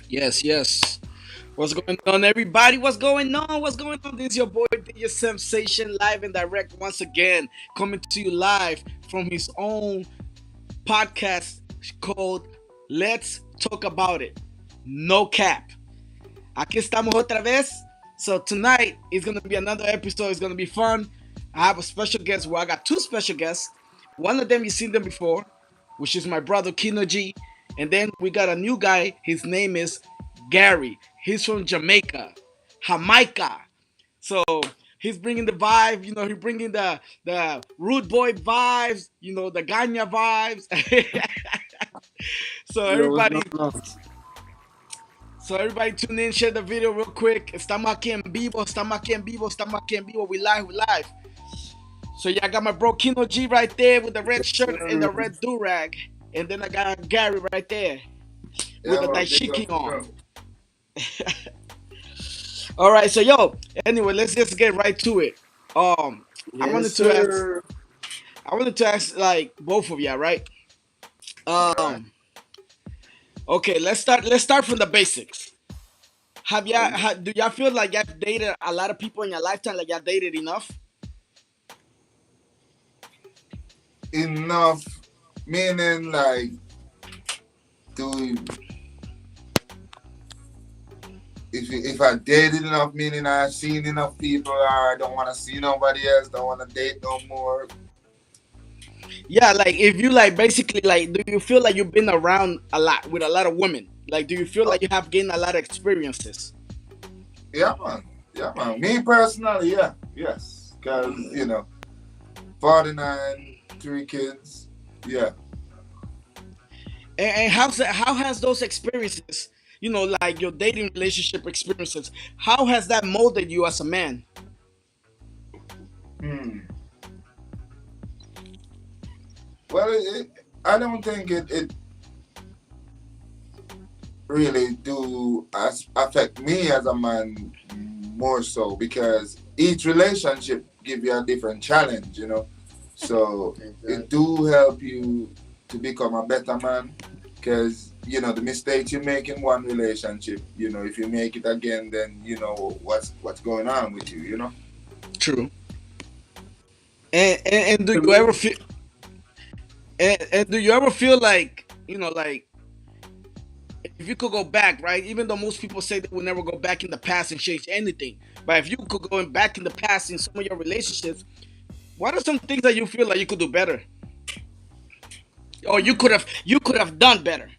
Yes, yes. What's going on, everybody? What's going on? What's going on? This is your boy, DJ Samsation, live and direct once again, coming to you live from his own podcast called Let's Talk About It. No cap. Aquí estamos otra vez. So tonight is gonna be another episode. It's gonna be fun. I have a special guest. Well, I got two special guests. One of them you've seen them before, which is my brother Kino G, and then we got a new guy. His name is Gary. He's from Jamaica. So he's bringing the vibe. He's bringing the rude boy vibes. The Ganya vibes. so Yo, what's everybody, going on? So everybody tune in, share the video real quick. Estamos aquí en vivo, estamos aquí en vivo, estamos aquí en vivo. We live, we live. So yeah, I got my bro Kino G right there with the red shirt and the red do-rag. And then I got Gary right there with Yeah, the man, big dashiki up, on. All right, so anyway, let's just get right to it. I wanted Yes, to ask, sir. like both of y'all, right? Alright. Um, okay, let's start from the basics. Do y'all feel like y'all dated a lot of people in your lifetime? Like y'all dated enough? Enough meaning like do if I dated enough meaning I've seen enough people or I don't want to see nobody else, don't want to date no more. Yeah, like if you like basically like, do you feel like you've been around a lot with a lot of women? Like, do you feel Oh, like you have gained a lot of experiences? yeah, man. Yeah, man. Me personally, yeah, yes, because 49, 3 kids, yeah. And how has those experiences, like your dating relationship experiences, how has that molded you as a man? Hmm. Well, I don't think it really do affect me as a man more so because each relationship give you a different challenge. So it Exactly. do help you to become a better man because the mistakes you make in one relationship, if you make it again, then you know what's going on with you. True. And do To you ever me, feel and do you ever feel like, like if you could go back, right? Even though most people say they will never go back in the past and change anything, but if you could go back in the past in some of your relationships, what are some things that you feel like you could do better, or you could have done better?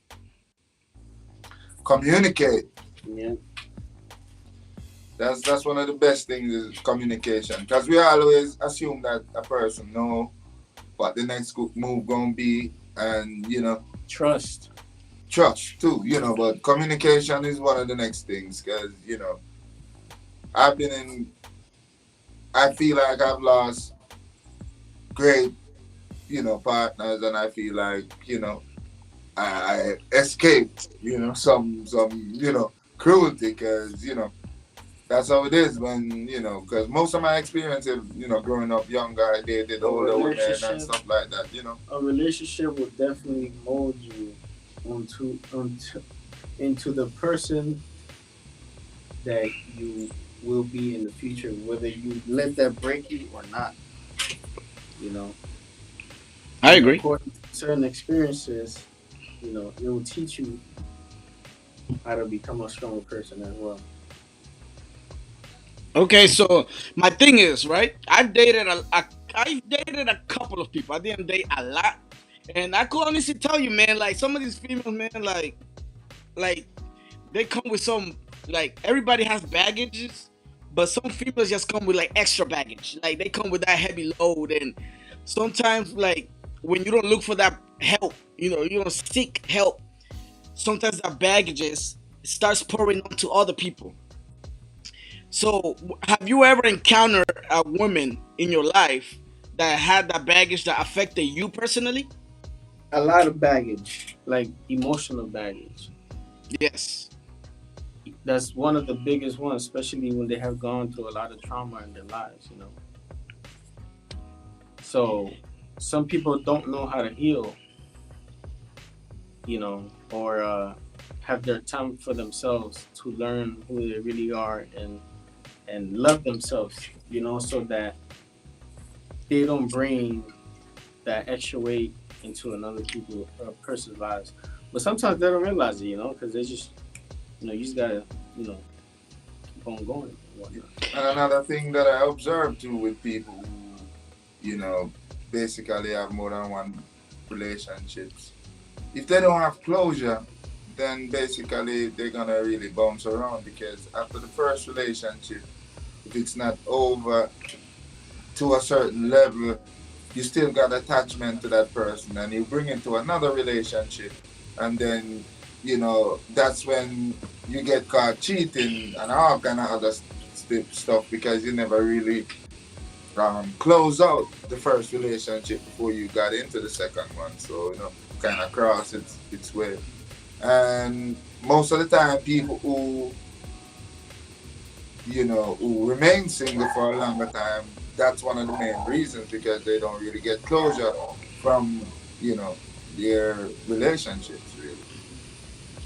Communicate. yeah, That's one of the best things is communication because we always assume that a person know what the next move gonna be, and trust. trust too. But communication is one of the next things because I've been in. I feel like I've lost great partners, and I feel like I escaped some cruelty because that's how it is when because most of my experiences growing up younger I dated A older women and relationship, stuff like that. a relationship will definitely mold you onto into the person that you will be in the future, whether you let that break you or not. You know, I and agree. according to certain experiences, it will teach you how to become a stronger person as well. Okay, so my thing is, right, I've dated a couple of people. I didn't date a lot, and I could honestly tell you, man, like some of these females, man, like they come with some, like everybody has baggages, but some females just come with like extra baggage. Like they come with that heavy load, and sometimes like when you don't look for that help, you don't seek help. Sometimes that baggages starts pouring onto other people. So have you ever encountered a woman in your life that had that baggage that affected you personally? A lot of baggage, like emotional baggage. Yes. That's one of the biggest ones, especially when they have gone through a lot of trauma in their lives. So some people don't know how to heal, or have their time for themselves to learn who they really are and love themselves, so that they don't bring that extra weight into another person's lives. But sometimes they don't realize it, because they just, you just gotta, you know, keep on going and whatnot. And another thing that I observe too with people who, basically have more than one relationships, if they don't have closure, then basically they're gonna really bounce around because after the first relationship, if it's not over to a certain level, you still got attachment to that person and you bring it to another relationship, and then that's when you get caught cheating and all kind of other stuff because you never really close out the first relationship before you got into the second one, so kind of cross its way. And most of the time people who remain single for a longer time, that's one of the main reasons because they don't really get closure from, you know, their relationships, really.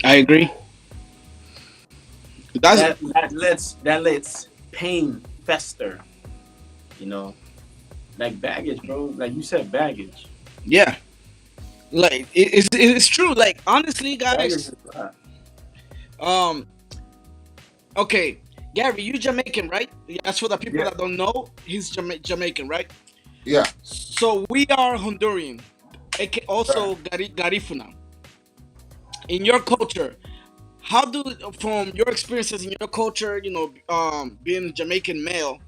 I agree. That's That lets pain fester, you know, like baggage, bro. Like you said, baggage. yeah. Like it's true. Like honestly, Baggage guys. is bad. Um. Okay, Gary, you Jamaican, right? That's for the people Yeah, that don't know. He's Jamaican, right? Yeah, So we are Honduran, right. also Garifuna. In your culture, how do from your experiences in your culture, being Jamaican male,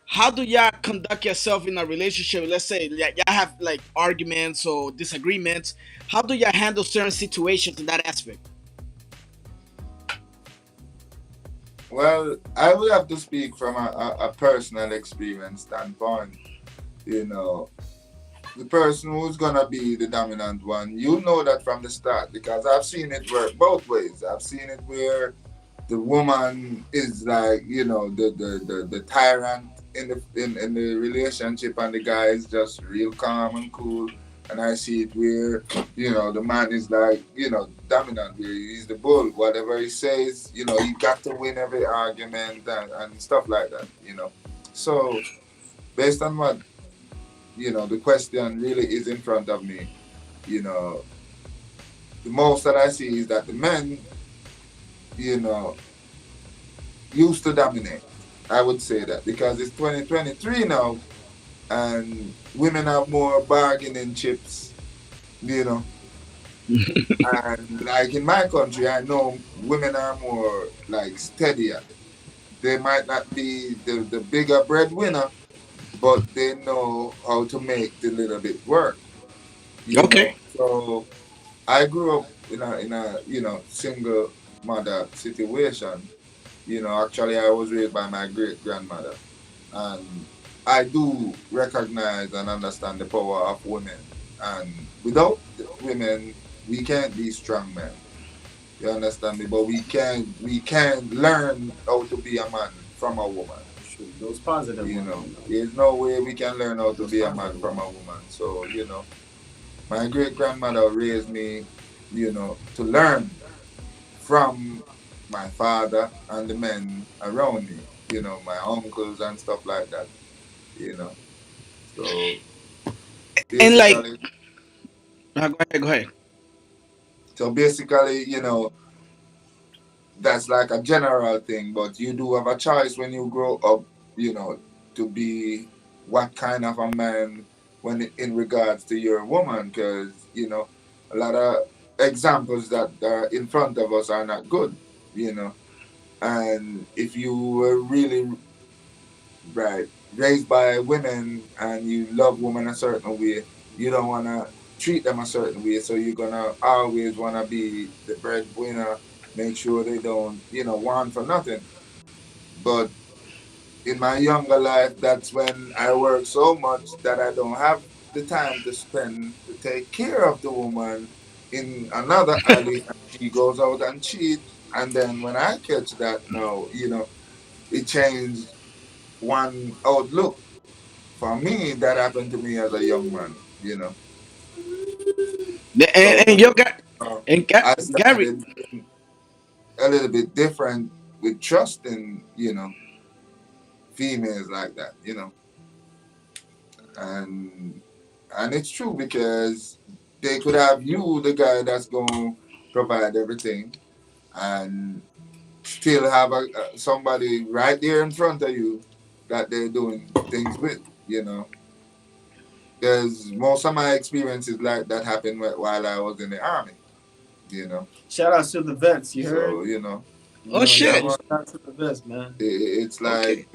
how do y'all conduct yourself in a relationship? Let's say y'all have like arguments or disagreements. How do y'all handle certain situations in that aspect? Well, I would have to speak from a personal experience standpoint. You know, the person who's gonna be the dominant one, you know that from the start because I've seen it work both ways. I've seen it where the woman is like, the tyrant in the relationship, and the guy is just real calm and cool. And I see it where, the man is like, dominant, where he's the bull. Whatever he says, he got to win every argument and stuff like that. So based on what, the question really is in front of me, you know, the most that I see is that the men, you know, used to dominate. I would say that because it's 2023 now, and women have more bargaining chips, you know. And like in my country, I know women are more like steadier. They might not be the bigger breadwinner, but they know how to make the little bit work, Okay. So I grew up in a single mother situation. Actually, I was raised by my great grandmother, and I do recognize and understand the power of women. And without women, we can't be strong men. You understand me? But we can learn how to be a man from a woman. shoot, those positive women, There's no way we can learn how to those be a man positive from a women. woman. So my great grandmother raised me, to learn from my father and the men around me, my uncles and stuff like that, you know. So And like, basically, go ahead, go ahead. so basically, that's like a general thing, but you do have a choice when you grow up, you know, to be what kind of a man when in regards to your woman, because a lot of examples that are in front of us are not good, you know. And if you were really right raised by women and you love women a certain way, you don't want to treat them a certain way, so you're gonna always want to be the breadwinner, make sure they don't want for nothing. But in my younger life, that's when I work so much that I don't have the time to spend to take care of the woman in another alley, and she goes out and cheat. And then when I catch that, no, it changed one outlook. For me, that happened to me as a young man, And So uh, and I Gary, started being a little bit different with trusting, females like that, and it's true because they could have you, the guy that's going to provide everything, and still have somebody right there in front of you that they're doing things with, because most of my experiences like that happened while I was in the army, you know. Shout out to the vets. You heard? So You oh know what I'm yeah, saying? shit, man. Shout out to the vets, man. It's like okay.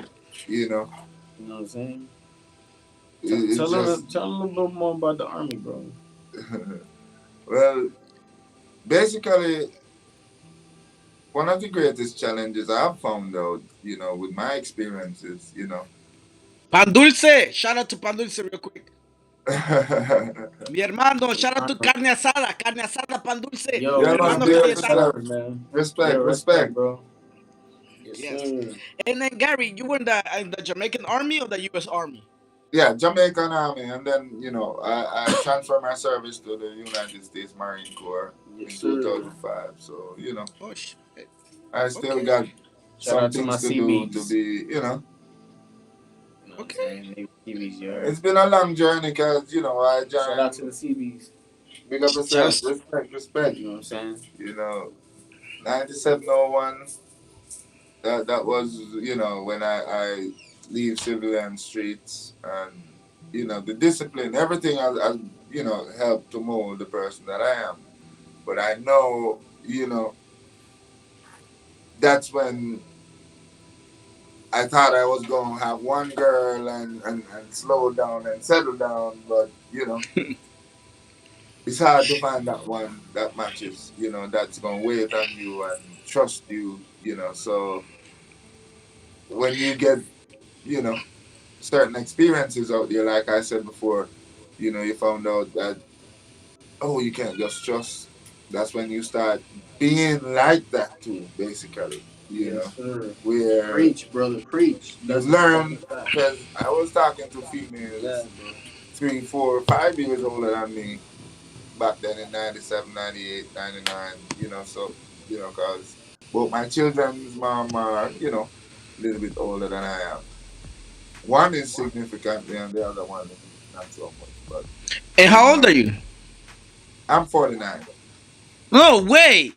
you know, You know what I'm saying? it's just Tell them a little bit more about the army, bro. well, basically, one of the greatest challenges I've found out, with my experiences, Pan Dulce, shout out to Pan Dulce real quick. yeah, Mi hermano, The shout out to army. Carne Asada, Pan Dulce. Mi Yo, man, hermano big up Cayetano. yourself. respect, man. Respect, Yo, respect, respect. bro. Yes, Yes. sir. And then Gary, you were in the Jamaican Army or the U.S. Army? Yeah, Jamaican Army, and then I transferred my service to the United States Marine Corps Yes, in sir. 2005. So Oh shit. I still Okay. got Shout some out to my things to do to CBs. be. You know what I'm Okay. saying? Maybe CBs, you heard? It's been a long journey because I Shout out to joined. the CBs. Big up yourself, Just respect, respect. You know what I'm saying? You know, 9701. That was when I leave civilian streets, and the discipline, everything has helped to mold the person that I am. But I know that's when I thought I was going to have one girl and slow down and settle down, but it's hard to find that one that matches, that's going to wait on you and trust you, so when you get you know certain experiences out there, like I said before, you found out that, oh, you can't just trust. That's when you start being like that too, basically, Yes, sir. where Preach, brother, preach. you That's learn. a fact. Because I was talking to Yeah, females bro. 3, 4, 5 years older than me back then in 97, 98, 99, so, because both my children's mom are, a little bit older than I am. One is significantly, and the other one not so much. But and you how old know, are you? I'm 49. No way.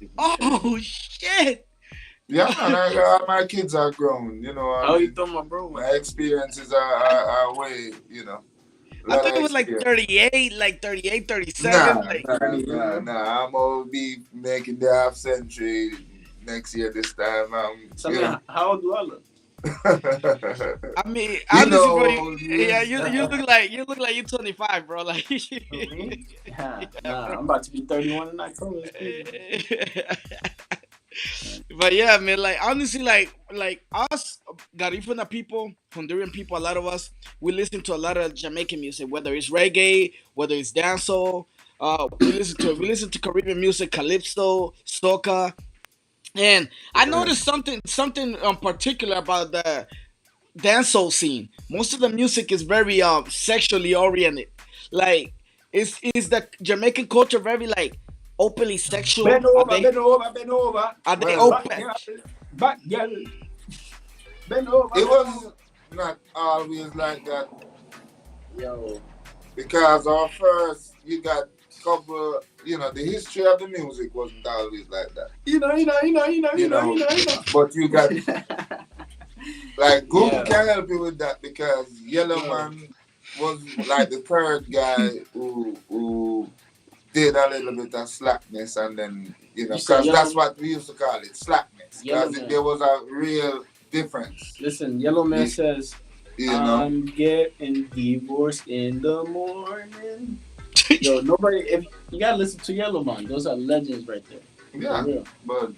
Shit. Oh shit. Yeah, man. All my kids are grown. I How you mean, throw my bro, my man? experiences I, are way. A I lot thought of it was like experience. 38, like 38, 37. Nah, Like nah, Pretty nah, young. nah. I'm gonna be making the half century next year. This time, So, I mean, how old do I look? I mean, you honestly, bro, know, yeah, yes. you look like you're 25, bro. Like, Who, me? Yeah, yeah, nah, bro. I'm about to be 31 in October. That's crazy. But yeah, man, like honestly, like us Garifuna people, Honduran people, a lot of us, we listen to a lot of Jamaican music, whether it's reggae, whether it's dancehall. We listen to Caribbean music, calypso, soca, and I Yeah. noticed something particular about the dancehall scene. Most of the music is very sexually oriented. Like, is the Jamaican culture very like openly sexual? Bend over, bend over, bend over. Are they Well, Back, open? girl. Back, girl. Bend over, it bend was over. not always like that Yo. because our first, you got couple, the history of the music wasn't always like that, you know. You know. But you got like Google Yeah. can help you with that because Yellow Yo. Man was like the third guy who did a little bit of slackness, and then You say because that's yellow, what we used to call it, slackness, yellow because there man. was a real difference. Listen, yellow man You, says, you know, I'm getting divorced in the morning. Yo, nobody, if you gotta listen to Yellow Man, those are legends right there. For yeah. real. But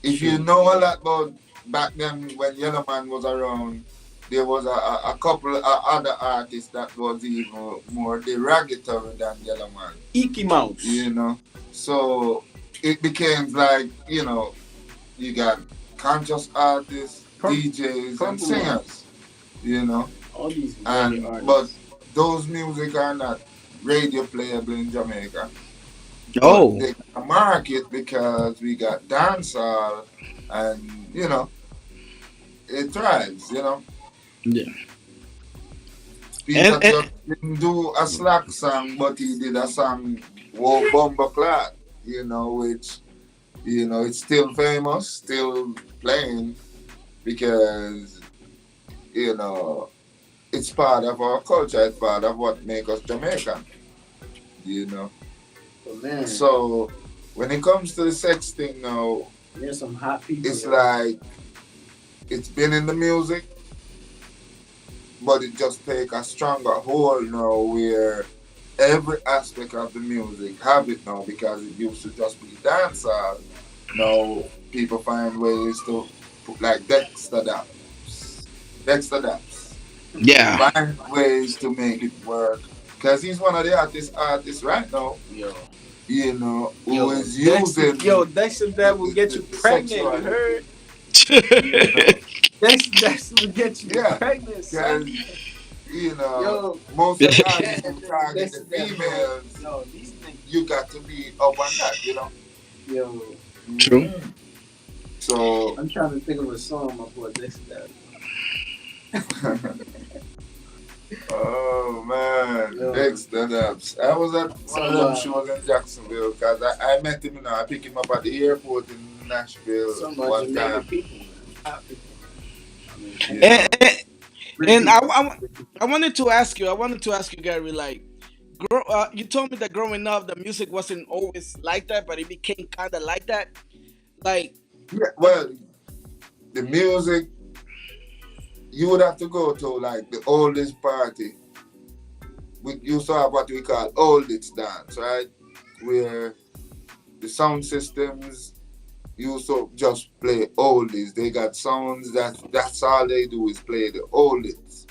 if you Shoot. know a lot about back then when Yellow Man was around, there was a couple of other artists that was even more derogatory than Yellow Man. Icky Mouse. You know, so it became like you got conscious artists, Purple, DJs, and purple man. singers. you know. All these reggae And but artists. those music are not radio playable in Jamaica, but Oh, they can market because we got dancehall, and it thrives. yeah. Peter And Tosh didn't do a slack song, but he did a song "Whoa Bumba Clot," which it's still famous, still playing because you know it's part of our culture. It's part of what makes us Jamaican. You know. But man, So when it comes to the sex thing now, there's some hot people it's there. like it's been in the music, but it just take a stronger hold now where every aspect of the music have it now because it used to just be dancehall. Now people find ways to put like Dexter Daps, yeah, find ways to make it work because he's one of the artists right now, Yo, who is Yo, using Dexter, that will get you the pregnant. You sexuality, heard? you know. Dexter will get you Yeah, pregnant, because son. you know, Yo, most of the yeah, artists who target the Dexter, that yo, females, yo, these niggas, you got to be up on that. yo. true. Hmm. So, I'm trying to think of a song my boy Dexter. oh man, Yo, big stand-ups. I was at one some of of them shows in Jacksonville because I met him. I picked him up at the airport in Nashville some of one Jamaican time. people, man. Hot people. I mean, You and, know, and, pretty and people. I wanted to ask you. I wanted to ask you, Gary. Like, you told me that growing up, the music wasn't always like that, but it became kind of like that. Like, yeah. Well, the music you would have to go to like the oldest party. We used to have what we call oldest dance, right? Where the sound systems used to just play oldies. They got sounds that's all they do is play the oldies.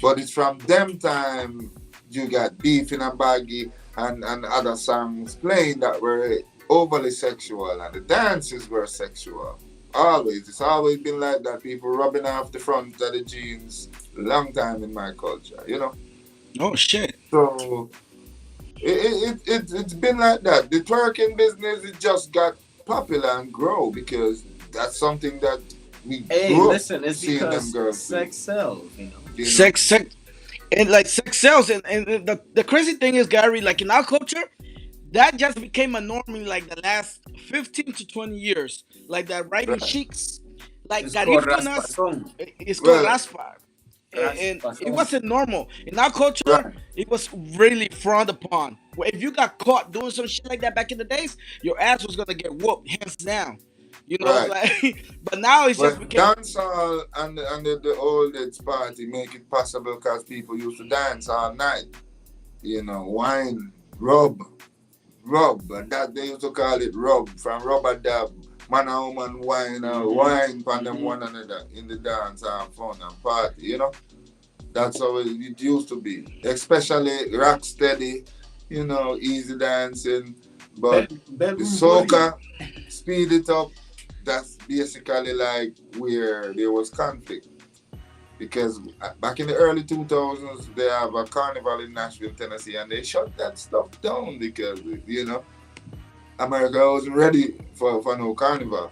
But it's from them time you got Beefing and Baggy and other songs playing that were overly sexual and the dances were sexual. Always. It's always been like that. People rubbing off the front of the jeans long time in my culture. oh shit. So it's been like that. The twerking business it just got popular and grow because that's something that we Hey, grew up listen, it's seeing them because girls do. sex sells, you know. You know, Sex, and like sex sells, and the crazy thing is, Gary, like in our culture, that just became a norm in like the last 15 to 20 years. Like that riding right? chicks, like It's called Gariftonas, raspazón. it's called Well, raspa. And it Raspazón. wasn't normal. In our culture, right, it was really frowned upon. Where if you got caught doing some shit like that back in the days, your ass was gonna get whooped, hands down. right. Like, but now it's just But became. dancehall and the old age party make it possible because people used to dance all night. Wine, rub, and that they used to call it rub from rubber dub. Man and woman wine and wine upon them one another in the dance and fun and party. That's how it used to be. Especially rock steady, easy dancing. But the Bedroom bully. soca, speed it up, that's basically like where there was conflict. Because back in the early 2000s, they have a carnival in Nashville, Tennessee, and they shut that stuff down because, America wasn't ready for no carnival.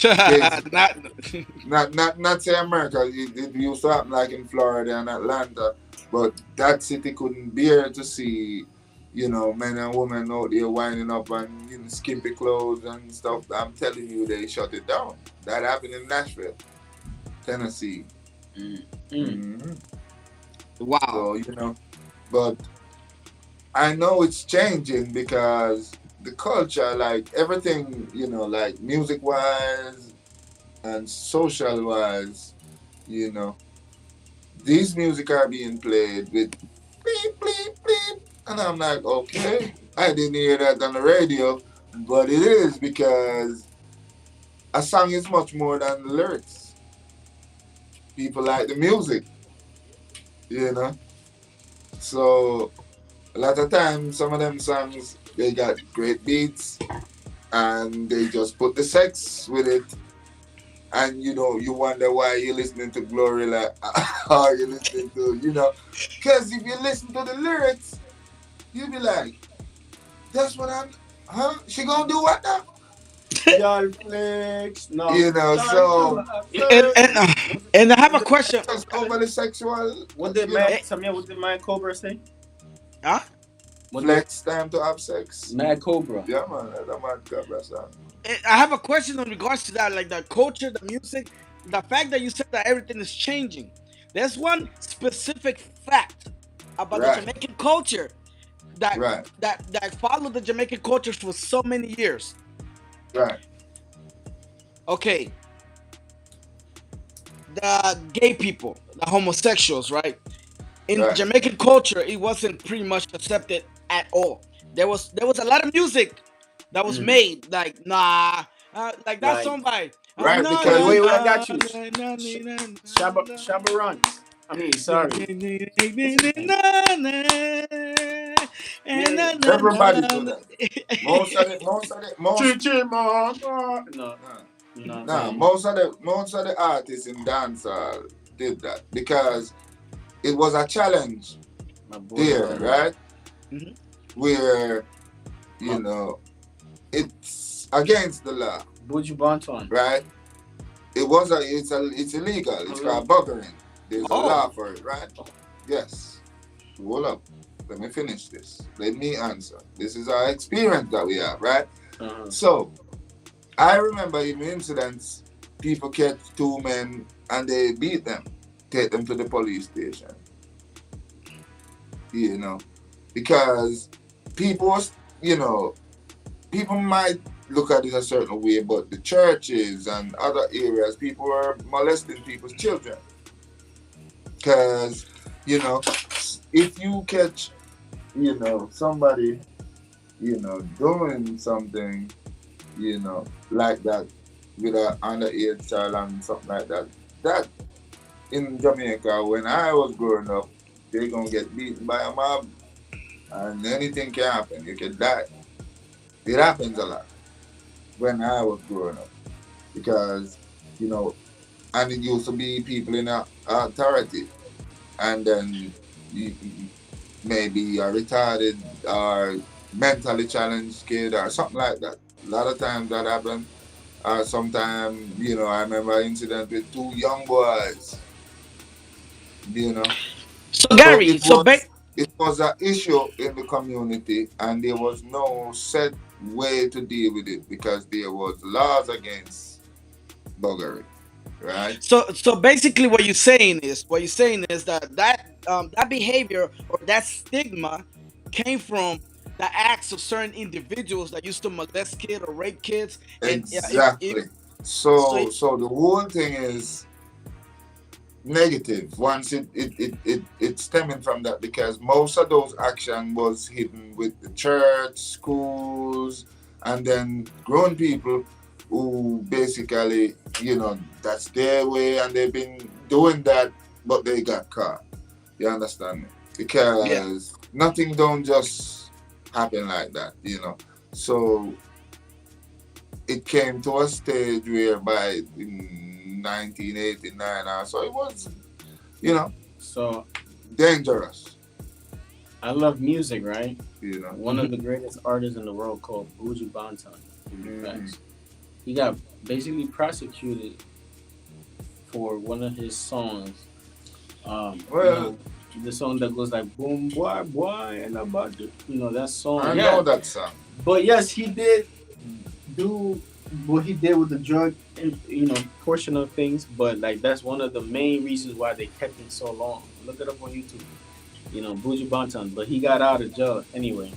Basically. Not. Not say America. It used to happen like in Florida and Atlanta, but that city couldn't bear to see, men and women out there winding up and in skimpy clothes and stuff. I'm telling you, they shut it down. That happened in Nashville, Tennessee. Mm. hmm Wow. So but I know it's changing because the culture, like everything, like music wise and social wise, you know, these music are being played with bleep, bleep, bleep. And I'm like, okay, I didn't hear that on the radio, but it is because a song is much more than the lyrics. People like the music, you know. So a lot of times, some of them songs they got great beats, and they just put the sex with it, and you wonder why you're listening to Glory like, or you're listening to, because if you listen to the lyrics, you'll be like, that's what I'm, huh? She gonna do what now? Y'all flex. No. Time to So have and sex. and uh, Was it, and I have a was it question. just Kevin? overly sexual, What did Eh, Samir? What did Mad Cobra say? huh? What did flex time to have sex. Mad Cobra? Yeah, man, that's a mad cabra song. I have a question in regards to that, like the culture, the music, the fact that you said that everything is changing. There's one specific fact about the Right, Jamaican culture that right, that followed the Jamaican culture for so many years. right, Okay, the gay people, the homosexuals, right? In right. Jamaican culture, it wasn't pretty much accepted at all. There was a lot of music that was Mm. made like like that Like, song by Right, na wait, na because wait, wait. I na got you. na na Sh- na Shabba na Shabba Runs. I mean, na sorry. What's his name? Yeah. everybody do that. Most of the, most of the, most, Chichi Mama. No, nah, you know what I'm nah, saying? most of the artists in dancehall did that because it was a challenge My boy, there, right? Mhm. Where my it's against the law, Buju Banton. right? It's illegal. It's called buggering. There's a Oh, law for it, right? Yes. Hold up. Let me finish this. Let me answer. This is our experience that we have, right? Uh-huh. So I remember in incidents, people catch two men and they beat them, take them to the police station. You know, because people, was- you know, people might look at it a certain way, but the churches and other areas, people were molesting people's children. Because, if you catch, somebody, doing something, like that with an underage child and something like that, that in Jamaica, when I was growing up, they're going to get beaten by a mob and anything can happen. You can die. It happens a lot when I was growing up because, you know, and it used to be people in authority, and then maybe a retarded or mentally challenged kid or something like that. A lot of times that happened. Sometimes, I remember an incident with two young boys, you know. so So Gary, it was an issue in the community, and there was no set way to deal with it because there was laws against buggery, right? so basically, what you're saying is that behavior or that stigma came from the acts of certain individuals that used to molest kids or rape kids, and if Exactly. so, So the whole thing is negative once it's stemming from that because most of those action was hidden with the church, schools, and then grown people who basically, that's their way and they've been doing that, but they got caught. You understand me? yeah. Because nothing don't just happen like that, So it came to a stage whereby in 1989 or so it was, you know, So dangerous, I love music, right? you know. One of the greatest artists in the world called Buju Banton. To be Mhm. facts. He got basically prosecuted for one of his songs. Well, The song that goes like boom boy boy and about it. That song. I know Yeah. that song. But yes, he did do what he did with the drug, portion of things. But like that's one of the main reasons why they kept him so long. Look it up on YouTube. Buju Banton, but he got out of jail anyway.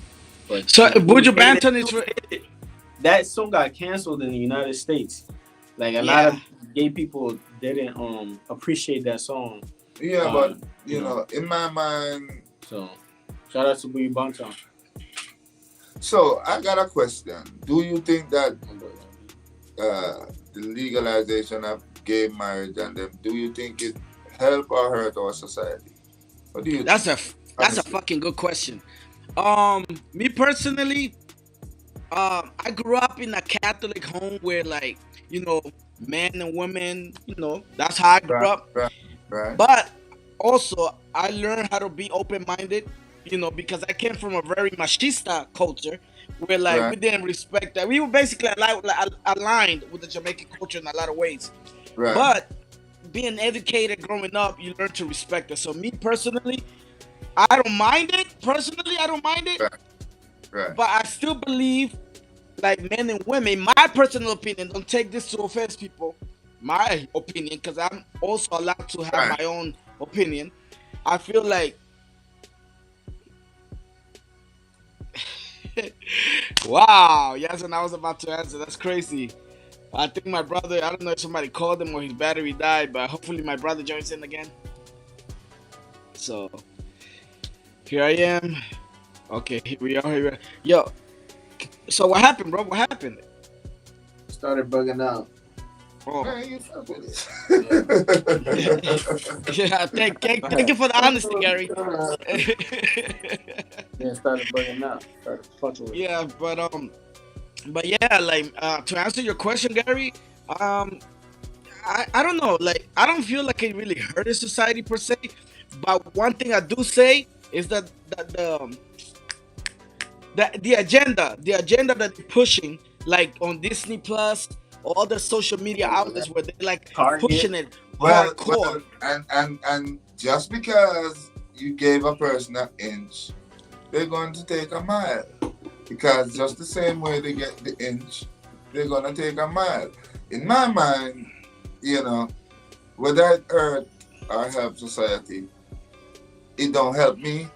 But So dude Buju hated, Banton is dude hated. That song got canceled in the United States. Like a lot yeah. of gay people didn't appreciate that song. Yeah, Uh, but you know, in my mind, so shout out to Buju Banton. so I got a question. Do you think that the legalization of gay marriage and them, do you think it help or hurt our society? What do you think? That's a that's a Honestly. fucking good question. Me personally, I grew up in a Catholic home where, like, you know, men and women. That's how I grew Right, up. right, right, But also, I learned how to be open minded. Because I came from a very machista culture where like right, we didn't respect that. We were basically aligned with the Jamaican culture in a lot of ways. right, But being educated growing up, you learn to respect it. So me personally, I don't mind it. Personally, I don't mind it. right, right, But I still believe, like men and women, my personal opinion, don't take this to offense people. My opinion, because I'm also allowed to have right. my own opinion. I feel like, wow, yes, and I was about to answer. That's crazy. I think my brother, I don't know if somebody called him or his battery died, but hopefully my brother joins in again. So here I am. Okay, here we are. Here we are. Yo, so what happened, bro? What happened? Started bugging out. Oh, Man, you fuck with Yeah. it. yeah. Thank you for the honesty, Gary. Yeah, started bugging out. Started fucking with Yeah, but yeah, like to answer your question, Gary, um, I don't know, like I don't feel like it really hurted society per se, but one thing I do say is that the agenda that they're pushing, like on Disney Plus or other social media it. outlets where they're like Target. pushing it Well, hardcore. well, and just because you gave a person an inch, they're going to take a mile. Because just the same way they get the inch, they're gonna take a mile. In my mind, you know, whether it hurt or help society, it don't help me,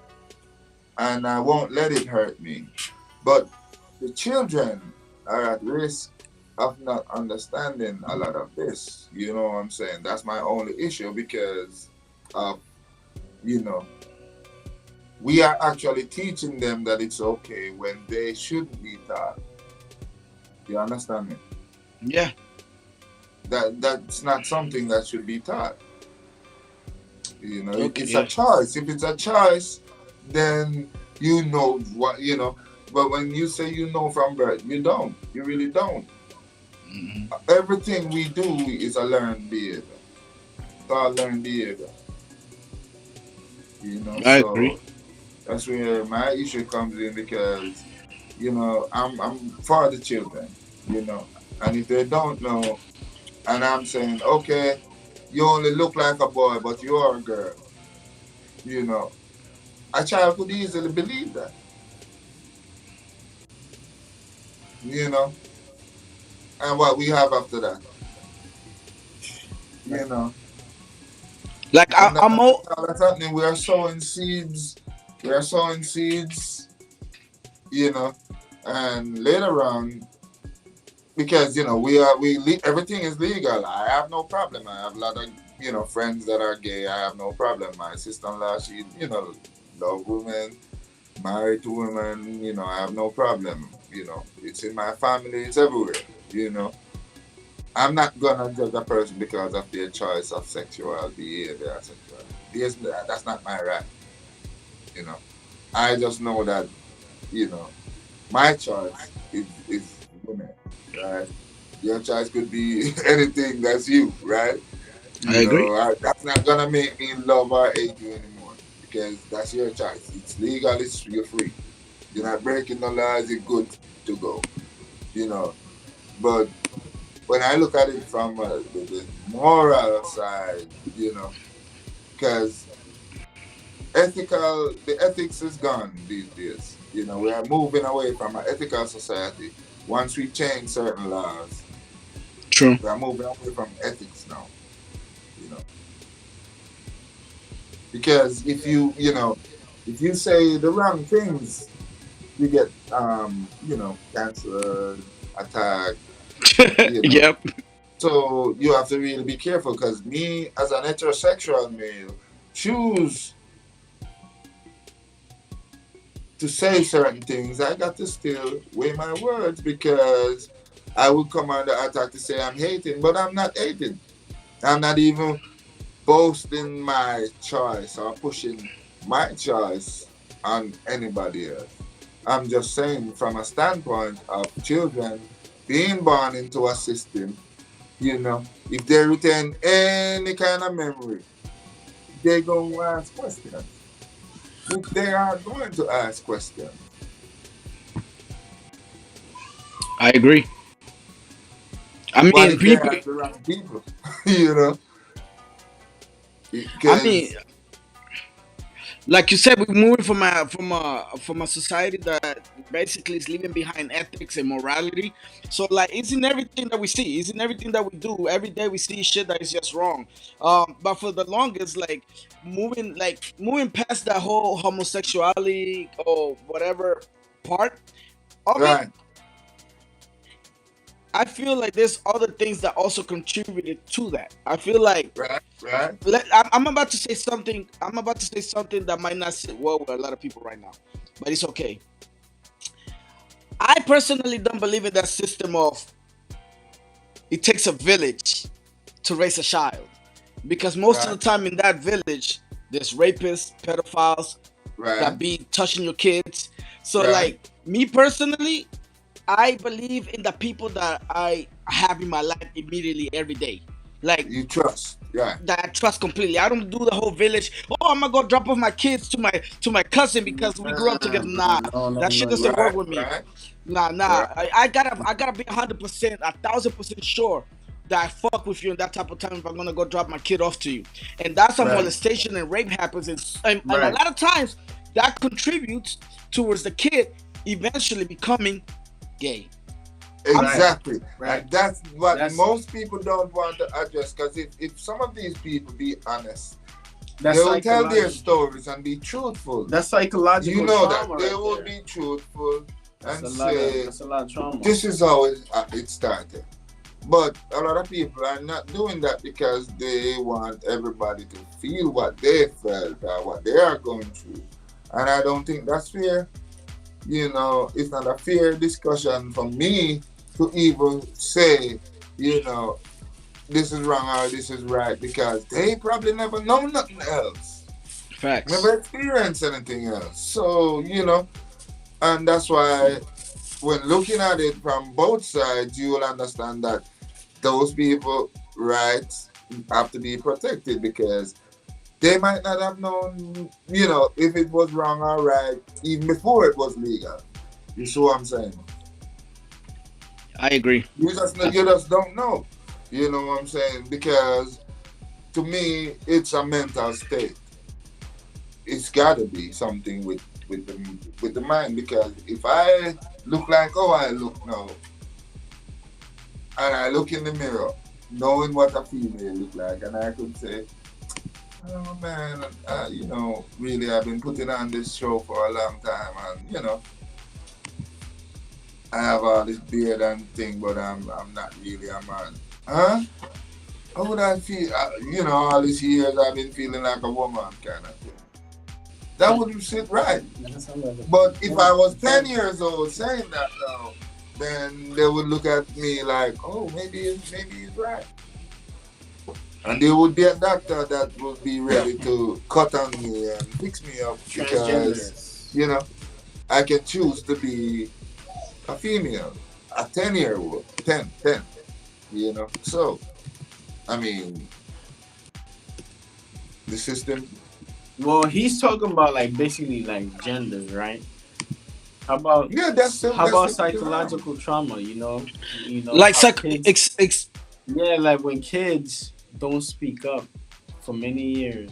and I won't let it hurt me. But the children are at risk of not understanding a lot of this. You know what I'm saying? That's my only issue because of, you know, we are actually teaching them that it's okay when they shouldn't be taught. You understand me? Yeah. That's not something that should be taught. Okay. It's a Yeah. choice. If it's a choice, then you know what. But when you say you know from birth, you don't. You really don't. Hmm. Everything we do is a learned behavior. It's all learned behavior. I agree. So that's where my issue comes in because I'm for the children. You know, and if they don't know, and I'm saying, okay, you only look like a boy, but you are a girl. You know, a child could easily believe that. You know, and what we have after that. You know, Like and I'm that's all. how that's happening. We are sowing seeds. We are sowing seeds. You know, and later on, because everything is legal. I have no problem. I have a lot of friends that are gay. I have no problem. My sister-in-law, she love women, married to women. I have no problem. It's in my family. It's everywhere. You know, I'm not gonna judge a person because of their choice of sexual behavior. That's not my right. You know, I just know that you know my choice is women, right? Your choice could be anything. That's you, right? I agree. That's not gonna make me love or hate you anymore because that's your choice. It's legal. You're free. You're not breaking the laws. You're good to go. You know, but when I look at it from the moral side, because the ethics is gone these days. We are moving away from an ethical society. Once we change certain laws, True. we are moving away from ethics now. You know, because if you say the wrong things, you get cancer, attack. You know, Yep. so you have to really be careful. Because me, as an heterosexual male, choose to say certain things, I got to still weigh my words because I would come under attack to say I'm hating, but I'm not hating. I'm not even boasting my choice or pushing my choice on anybody else. I'm just saying from a standpoint of children being born into a system You know, if they retain any kind of memory, they're going to ask questions. Which they are going to ask questions. I agree. I But mean, if they people. ask the right people, you know, I mean, because like you said, we're moving from a society that basically is leaving behind ethics and morality. So like it's in everything that we see, it's in everything that we do. Every day we see shit that is just wrong. But for the longest, moving past that whole homosexuality or whatever part of it, right, I feel like there's other things that also contributed to that. I feel like right, I'm about to say something. I'm about to say something that might not sit well with a lot of people right now, but it's okay. I personally don't believe in that system of it takes a village to raise a child, because most of the right, time in that village there's rapists, pedophiles that right, be touching your kids. So right. like me personally, I believe in the people that I have in my life immediately every day. Like You trust, yeah. that I trust completely. I don't do the whole village. Oh, I'm gonna go drop off my kids to my cousin because we grew up together. Nah, No, no, that shit no, doesn't no. work Right, with me. right, Nah. right, I gotta be 100%, 1,000% sure that I fuck with you in that type of time if I'm gonna go drop my kid off to you. And that's how right, molestation and rape happens. And a Right. lot of times that contributes towards the kid eventually becoming gay. I'm Right. exactly. Right. And that's what That's most people don't want to address. Because if some of these people be honest, they that's will tell their psychological. stories and be truthful. That's You psychological know that trauma they right will there. be truthful That's and a lot of say, that's a lot of trauma. this is how it started. But a lot of people are not doing that because they want everybody to feel what they felt or what they are going through. And I don't think that's fair. You know, it's not a fair discussion for me to even say, you know, this is wrong or this is right because they probably never know nothing else, facts. never experienced anything else. So, you know, and that's why when looking at it from both sides, you will understand that those people' rights have to be protected because they might not have known, you know, if it was wrong or right even before it was legal. You see what I'm saying? I agree. You just don't know. You know what I'm saying? Because to me, it's a mental state. It's got to be something with the mind. Because if I look like how I look now, and I look in the mirror, knowing what a female look like, and I could say, "Oh man, you know, really, I've been putting on this show for a long time, and you know, I have all this beard and thing, but I'm not really a man." Huh? How would I feel? You know, all these years I've been feeling like a woman kind of thing. That wouldn't sit right. That's another But if I was 10 thing. years old saying that now, then they would look at me like, oh, maybe he's right. And there would be a doctor that would be ready to cut on me and fix me up because, Transgenders. you know, I can choose to be a female, a 10-year-old, 10, you know. So, I mean, the system, Well, he's talking about like basically like genders, right? How about yeah, how that's about simply wrong. psychological trauma? You know Like how kids. ex. Yeah, like when kids don't speak up for many years,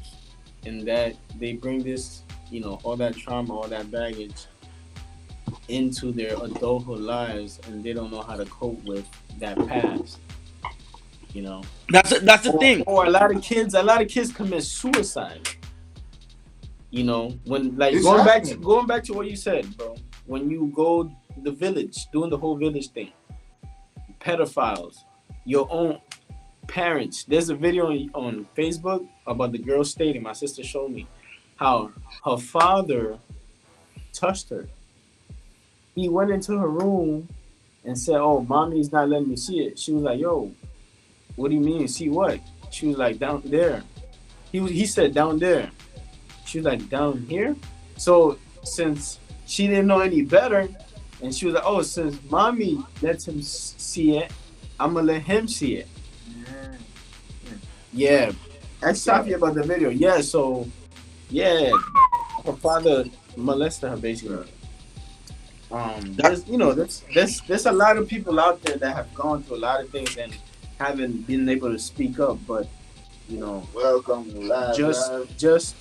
and that they bring this, all that trauma, all that baggage into their adulthood lives, and they don't know how to cope with that past. You know, That's the or thing. or a lot of kids commit suicide. When like It's going back to happening. going back to what you said, bro. When you go the village, doing the whole village thing, pedophiles, your own parents. There's a video on Facebook about the girl stating. My sister showed me how her father touched her. He went into her room and said, "Oh, mommy's not letting me see it." She was like, "Yo, what do you mean? See what?" She was like, "Down there." He said, "Down there." She was like, "Down here?" So since she didn't know any better, and she was like, "Oh, since mommy lets him see it, I'm gonna let him see it." Yeah. Ask Yeah. Safi about the video. Yeah, so yeah, her father molested her basically. That There's there's a lot of people out there that have gone through a lot of things and haven't been able to speak up, but you know, Welcome, live, live. just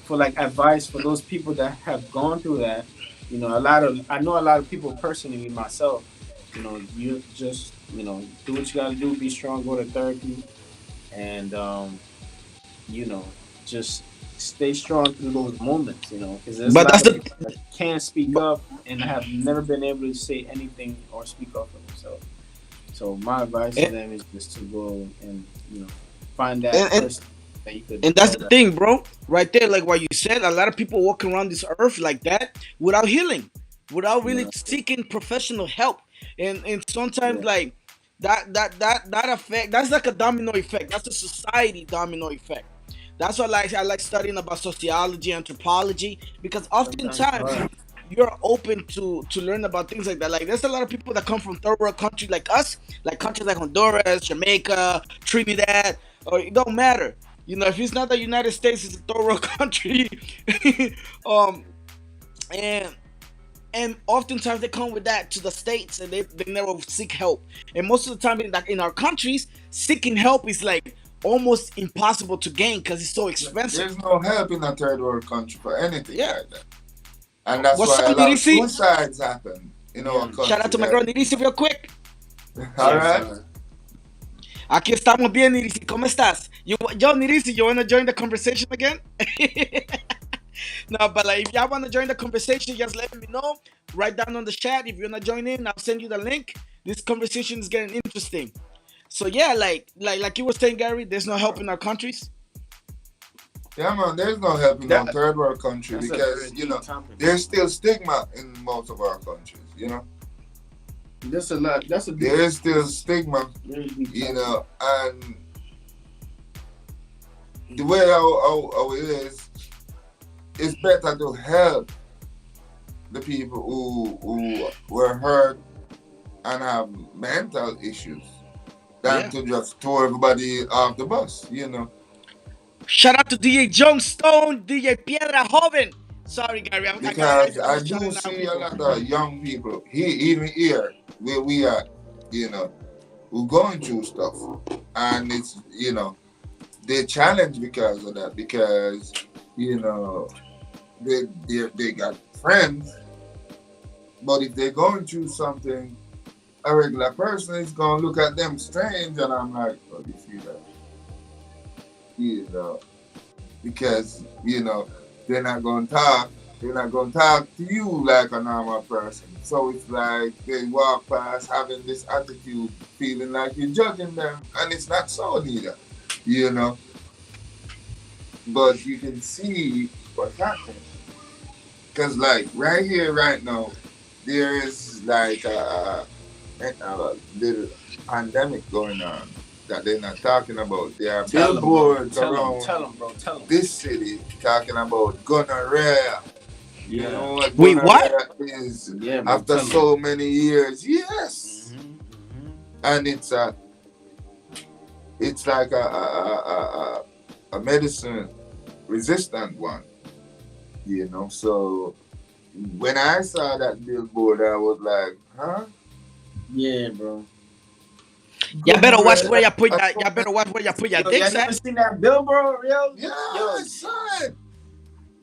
for like advice for those people that have gone through that, a lot of I know a lot of people personally myself, you just do what you got to do, be strong, go to therapy, and just stay strong through those moments, because there's a but lot that's of the people that can't speak but, up and have never been able to say anything or speak up for themselves. So my advice to and, them is just to go and find that and person that you could and that's tell the that. thing, bro. Right there, like what you said, a lot of people walking around this earth like that without healing, without really Yeah, seeking professional help. And sometimes yeah, like that effect, that's like a domino effect. That's a society domino effect. That's what I like studying about sociology, anthropology, because sometimes it's oftentimes hard. you're open to learn about things like that. Like there's a lot of people that come from third world countries like us, like countries like Honduras, Jamaica, Trinidad, or it don't matter. If it's not the United States, it's a third world country. um, and and oftentimes they come with that to the states, and they never seek help. And most of the time in our countries, seeking help is like almost impossible to gain because it's so expensive. There's no help in a third world country for anything Yeah. like that. And that's What's why a up, lot of Nirisi? suicides happen in our Yeah, Shout out country. to my girl Nirisi real quick. All yes, right. Aquí estamos bien, Nirisi. ¿Cómo estás? Yo, Nirisi, you want to join the conversation again? No, but like, if y'all want to join the conversation, just let me know. Write down on the chat. If you want to join in, I'll send you the link. This conversation is getting interesting. So yeah, like you were saying, Gary, there's no help in our countries. Yeah, man, there's no help in our that third world country that's a very because, deep topic. there's still stigma in most of our countries. That's a lot. That's a deep, There is still stigma, very deep topic. and the way how it is, it's better to help the people who were hurt and have mental issues than Yeah. to just throw everybody off the bus. Shout out to DJ Johnstone, DJ Piedra Joven. Sorry, Gary, Because I I was do shouting out see a people. lot of young people, even here where we are, you know, who going through stuff. And it's, they challenge because of that, because, you know, they got friends, but if they're going through something, a regular person is going to look at them strange, and I'm like, oh, you see that? You know, because, they're not going to talk. They're not going to talk to you like a normal person. So it's like they walk past having this attitude, feeling like you're judging them, and it's not so neither, you know. But you can see what's happening. Because, like, right here, right now, there is like a little pandemic going on that they're not talking about. There are Tell them, bro. billboards Tell around them, bro. Tell them. this city talking about gonorrhea. You Yeah, know what Wait, what? gonorrhea is yeah, bro. after Tell them. so many years. Yes. Mm-hmm. And it's like a medicine resistant one. So when I saw that billboard, I was like, huh? Yeah, bro. Y'all better watch Gonorrhea. where you put that. Y'all better watch where you put your Yo, y'all dicks never at. seen that bill, bro? Yeah, Yo, son.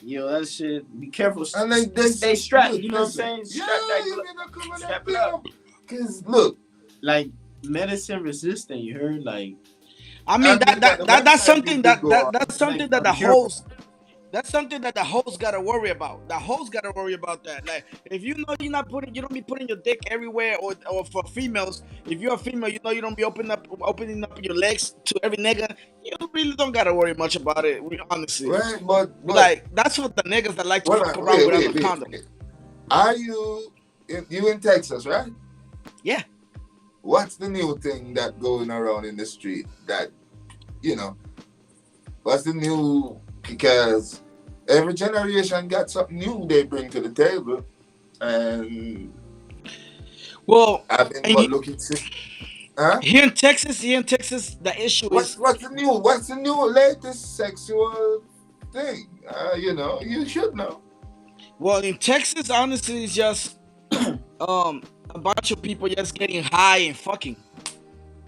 yo, that shit. Be careful. And they Stay strapped. look, You know what I'm listen. saying? Yeah, Strap that. you need to come in Strap that it up. bill. Because look, Like medicine resistant. You heard? Like I mean and they got the that's website you something could that, go that on. that's something like that be the careful. host that's something that the host gotta worry about. The host gotta worry about that. Like if you know you don't be putting your dick everywhere, or for females, if you're a female, you don't be opening up your legs to every nigga. You really don't gotta worry much about it, honestly. Right, but Like that's for the niggas that like to well, fuck around wait, without wait, no wait, condom. wait. Are you in Texas, right? Yeah. What's the new thing that going around in the street that you know? What's the new? Because every generation got something new they bring to the table, and Well, I've been and but he, looking. Huh? Here in Texas, the issue is What's the new latest sexual thing? You should know. well in Texas, honestly, it's just a bunch of people just getting high and fucking.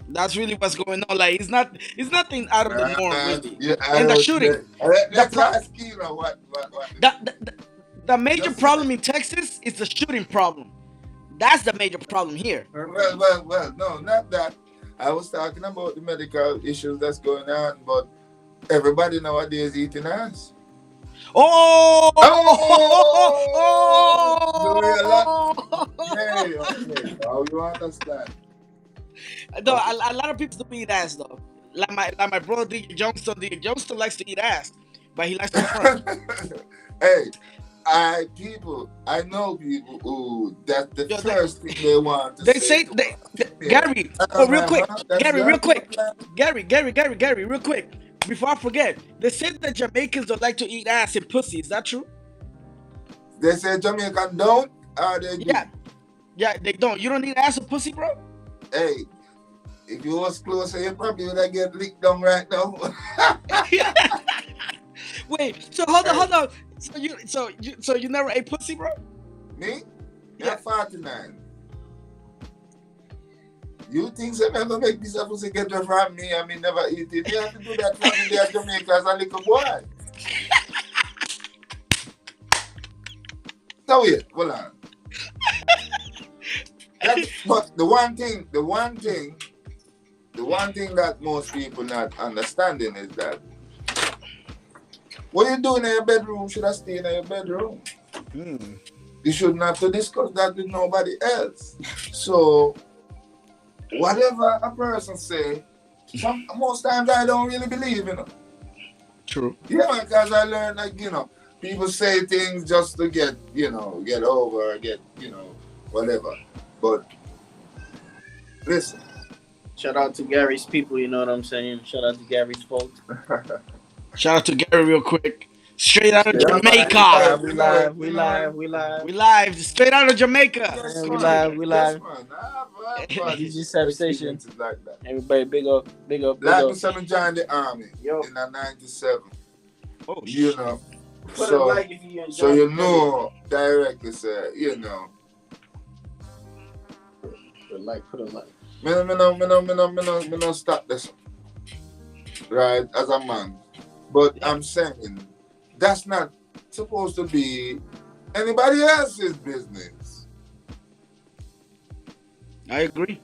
That's really what's going on. Like it's nothing out of the norm, really. Yeah, I And the don't. shooting, the Let's pro, ask Kilo what the, the, the the major just problem in Texas is the shooting problem. That's the major problem here. Perfect. no, not that. I was talking about the medical issues that's going on, but everybody nowadays eating ass. Oh, Oh, do you lot? oh! Okay, okay. Now you understand. No, Okay. a lot of people do eat ass though. Like my brother DJ Johnston. DJ Johnston likes to eat ass, but he likes to front. Hey, I know people who that's the Yo, first thing they want to they say say to yeah. Gary. Oh, real quick, That's Gary, real your quick, problem. Gary, real quick. Before I forget, they said that Jamaicans don't like to eat ass and pussy. Is that true? They say Jamaican don't, or they do. Yeah, yeah, they don't. You don't eat ass or pussy, bro. Hey, if you was closer, you probably would have get licked down right now. Wait, so hold on, Hey, hold on. So you never ate pussy, bro? me? Me Yeah. at 49. You think so never make this supposed to get from me? I mean, never eat it. You have to do that from the day Jamaica as a little boy. So wait, hold on. But the one thing that most people not understanding is that what you doing in your bedroom should have stayed in your bedroom. Mm. You shouldn't have to discuss that with nobody else. So whatever a person say, most times I don't really believe in it. True. Yeah, because I learned people say things just to get over, whatever. But listen, Shout out to Gary's people, you know what I'm saying? Shout out to Gary's folks. Shout out to Gary real quick. Straight out of yeah, man, Jamaica. We you know it, live, we you know it. live, we live. We live straight out of Jamaica. Yes, Man, we man. live, we Yes, live. man. I've had DJ Samsation. experiences like that. Everybody, big up, big up, big Like up. me, seven joined the army Yo, in the '97. Oh You shit. know, put a so like if you so enjoy you the know directly, say, video. Put a like. me no stop this, right, as a man. But I'm saying that's not supposed to be anybody else's business, I agree.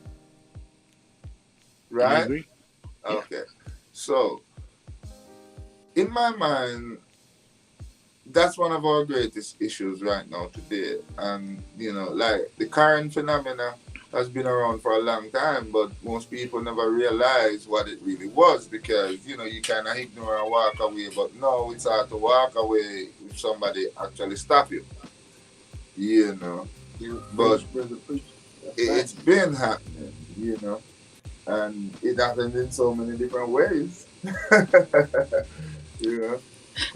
I right? agree. Yeah. Okay. So in my mind, that's one of our greatest issues right now today. And like the current phenomena has been around for a long time, but most people never realize what it really was because you kind of ignore and walk away. But now it's hard to walk away if somebody actually stop you. You know, but Brother preach. it's been happening. And it happens in so many different ways. you know.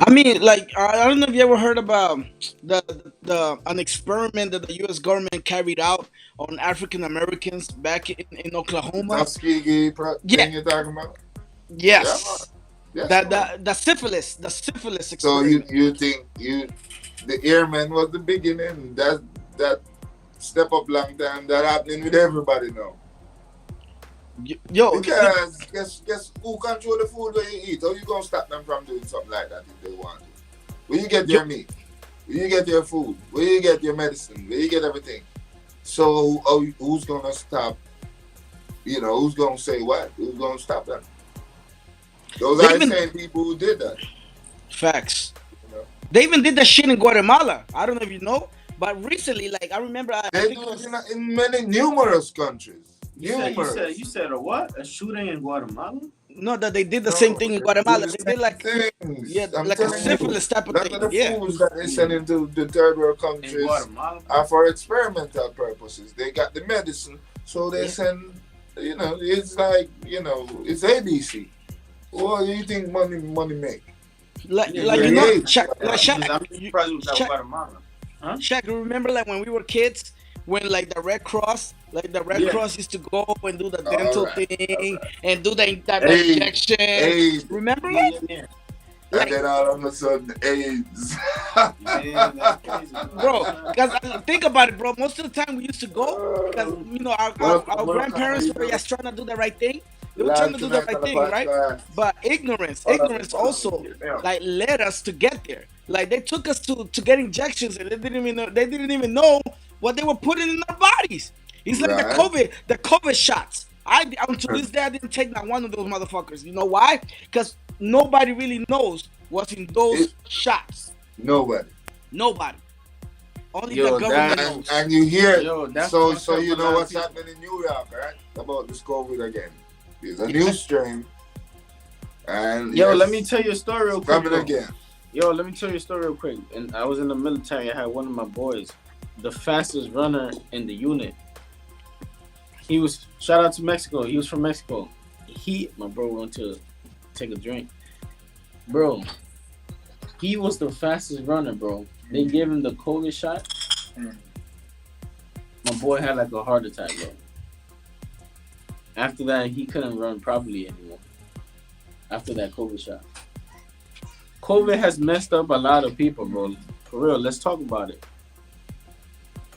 I mean, like I don't know if you ever heard about the an experiment that the U.S. government carried out on African Americans back in Oklahoma. Tuskegee Yeah. thing you're talking about? Yeah, man. Yes. Yes, The man. the syphilis So you experiment. you think the airman was the beginning? That step up long time that happening with everybody now. Yo, Because guess who control the food that you eat? How you gonna stop them from doing something like that if they want to? Where you get yo, your meat? Where you get your food? Where you get your medicine? Where you get everything? So who's gonna stop? Who's gonna say what? Who's gonna stop that? Those they are the even same people who did that. facts. You know? They even did that shit in Guatemala. I don't know if you know, but recently, like I remember, I They think it do it was in many numerous countries. You Numerous. said a what? A shooting in Guatemala? no that they did the same No, thing in they do Guatemala. the They did same like things. I'm like a telling you. syphilis type A of lot of thing. the Yeah. foods that they send into the third world In countries Guatemala? are for experimental purposes. They got the medicine, so they Yeah. send. It's like it's ABC. What do you think money make? Like Yeah, like yeah, you know, Create. Shaq, like I'm Shaq, just you, surprised it was out Shaq, Guatemala. Huh? Shaq, you remember like when we were kids, when like the Red Yeah. Cross used to go and do the All dental right. All thing right. and do the AIDS, injections. AIDS, Remember Yeah, it? yeah, yeah. and Like, then all of a sudden AIDS. Man, that's crazy, bro. bro, because think about it, bro. Most of the time we used to go because Welcome, our welcome. How grandparents you were doing? just trying to do the right thing. They were trying Live to do the tonight right on the thing, right? podcast. But ignorance Follow me. also Yeah. like led us to get there. Like they took us to get injections and they didn't even know what they were putting in our bodies. It's like Right. the COVID shots. Until this day I didn't take not one of those motherfuckers. You know why? Because nobody really knows what's in those It, shots. nobody. Nobody. Only the Yo, government that's knows. And you hear that's so fucked up. you A know lot of what's people. happening in New York, right? About this COVID again. There's a new strain, and Yo, yes, let me tell you a story real it's quick. coming Though. again. Yo, let me tell you a story real quick. And I was in the military. I had one of my boys, the fastest runner in the unit. He was shout out to Mexico. He was from Mexico. My bro went to take a drink. Bro, he was the fastest runner, bro. They gave him the COVID shot. My boy had like a heart attack, bro. After that, he couldn't run properly anymore. After that COVID shot. COVID has messed up a lot of people, bro. For real, let's talk about it.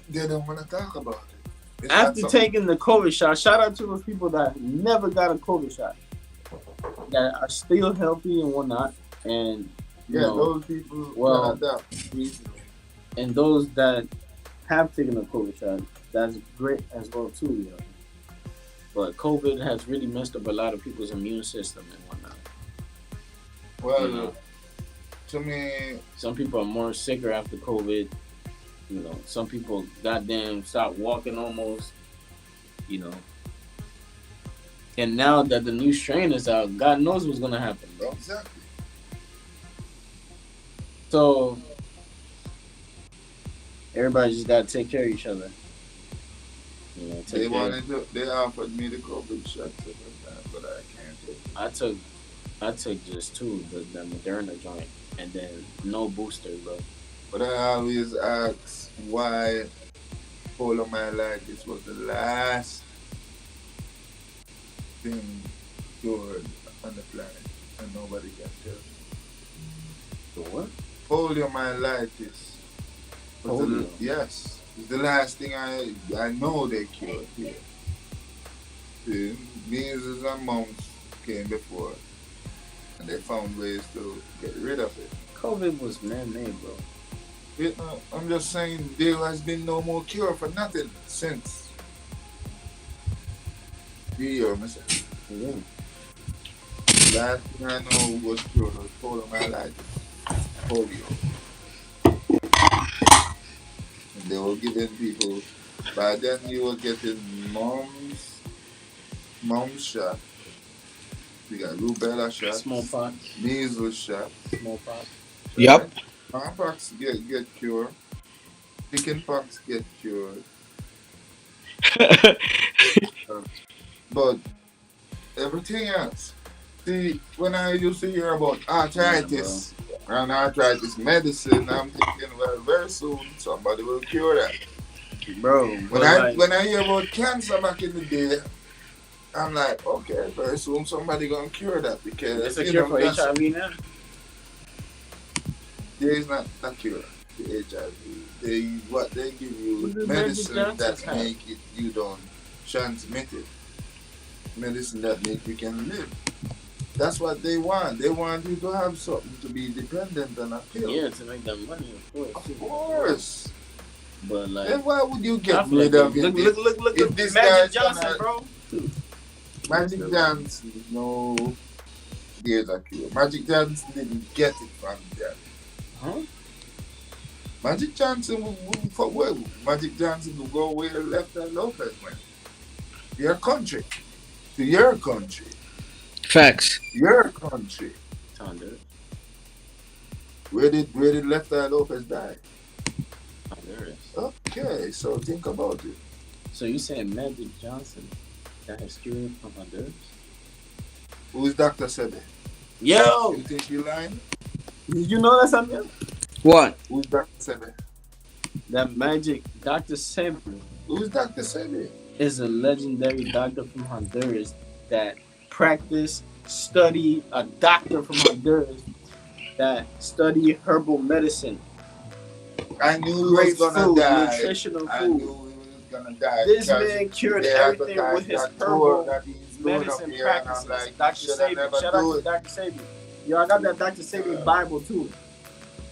They don't want to talk about it. It's not After something- taking the COVID shot, shout out to those people that never got a COVID shot, that are still healthy and whatnot, and you yeah, know, those people well- got that recently. and those that have taken a COVID shot, that's great as well too, you know. But COVID has really messed up a lot of people's immune system and whatnot. Well, You know. to me, Some people are more sicker after COVID. You know, some people goddamn stop walking almost. You know. And now that the new strain is out, God knows what's gonna happen, bro. exactly. So everybody just gotta take care of each other. You know, They take care. they offered me the COVID shot several times, but I can't take it. I took just two, the Moderna joint, and then no booster, bro. But I always ask why poliomyelitis was the last thing cured on the planet and nobody can tell me. The what? Poliomyelitis was Polio. yes, it's the last thing I know they cured here. The measles and mumps came before, and they found ways to get rid of it. COVID was man-made, bro. I'm just saying there has been no more cure for nothing since. Do you hear me say? Yeah. Last thing I know was cured was poliomyelitis, polio. And they were giving people, by then you were getting mom's shot. You got rubella shot, Smallpox. measles shot. Smallpox. Yep. Smallpox get cured. Chickenpox get cured. But everything else. See, when I used to hear about arthritis and arthritis medicine, I'm thinking, well, very soon somebody will cure that. Bro, When I hear about cancer back in the day, I'm like, okay, very soon somebody gonna cure that because it's a cure for HIV now. there is not a cure to HIV. They give you What does medicine Magic that Johnson have? make it you don't transmit it. Medicine that make you can live. That's what they want. They want you to have something to be dependent on a pill. Yeah, to make that money, of course. Of course. But like, Then why would you I get feel rid like of it? look if at this Magic guy's Johnson, gonna- bro. Magic Johnson, no, there's a cure. Magic Johnson didn't get it from them. Huh? Magic Johnson for where? Magic Johnson will go where Left and Lopez went. Your country. To your country. Facts. Your country. Honduras. Where did Left and Lopez die? Honduras. Okay, so think about it. So you saying Magic Johnson got his cure from Honduras? Who's Dr. Sebe? Yo, You think you lying? did you know that something? What? Who's Dr. Sebe? That magic Dr. Sebi Who's Dr. Sebi? is a legendary doctor from Honduras that practice, study, a doctor from Honduras that study herbal medicine, I knew he was great gonna food, die. nutritional I knew food. he was gonna die This because man cured they everything with advertised his that tour herbal that he's doing up medicine here, and I'm practices. like, you Dr. should have Sabi. never Shout out do to it. Dr. Sabi. Yo, I got that Dr. Sabi Bible too.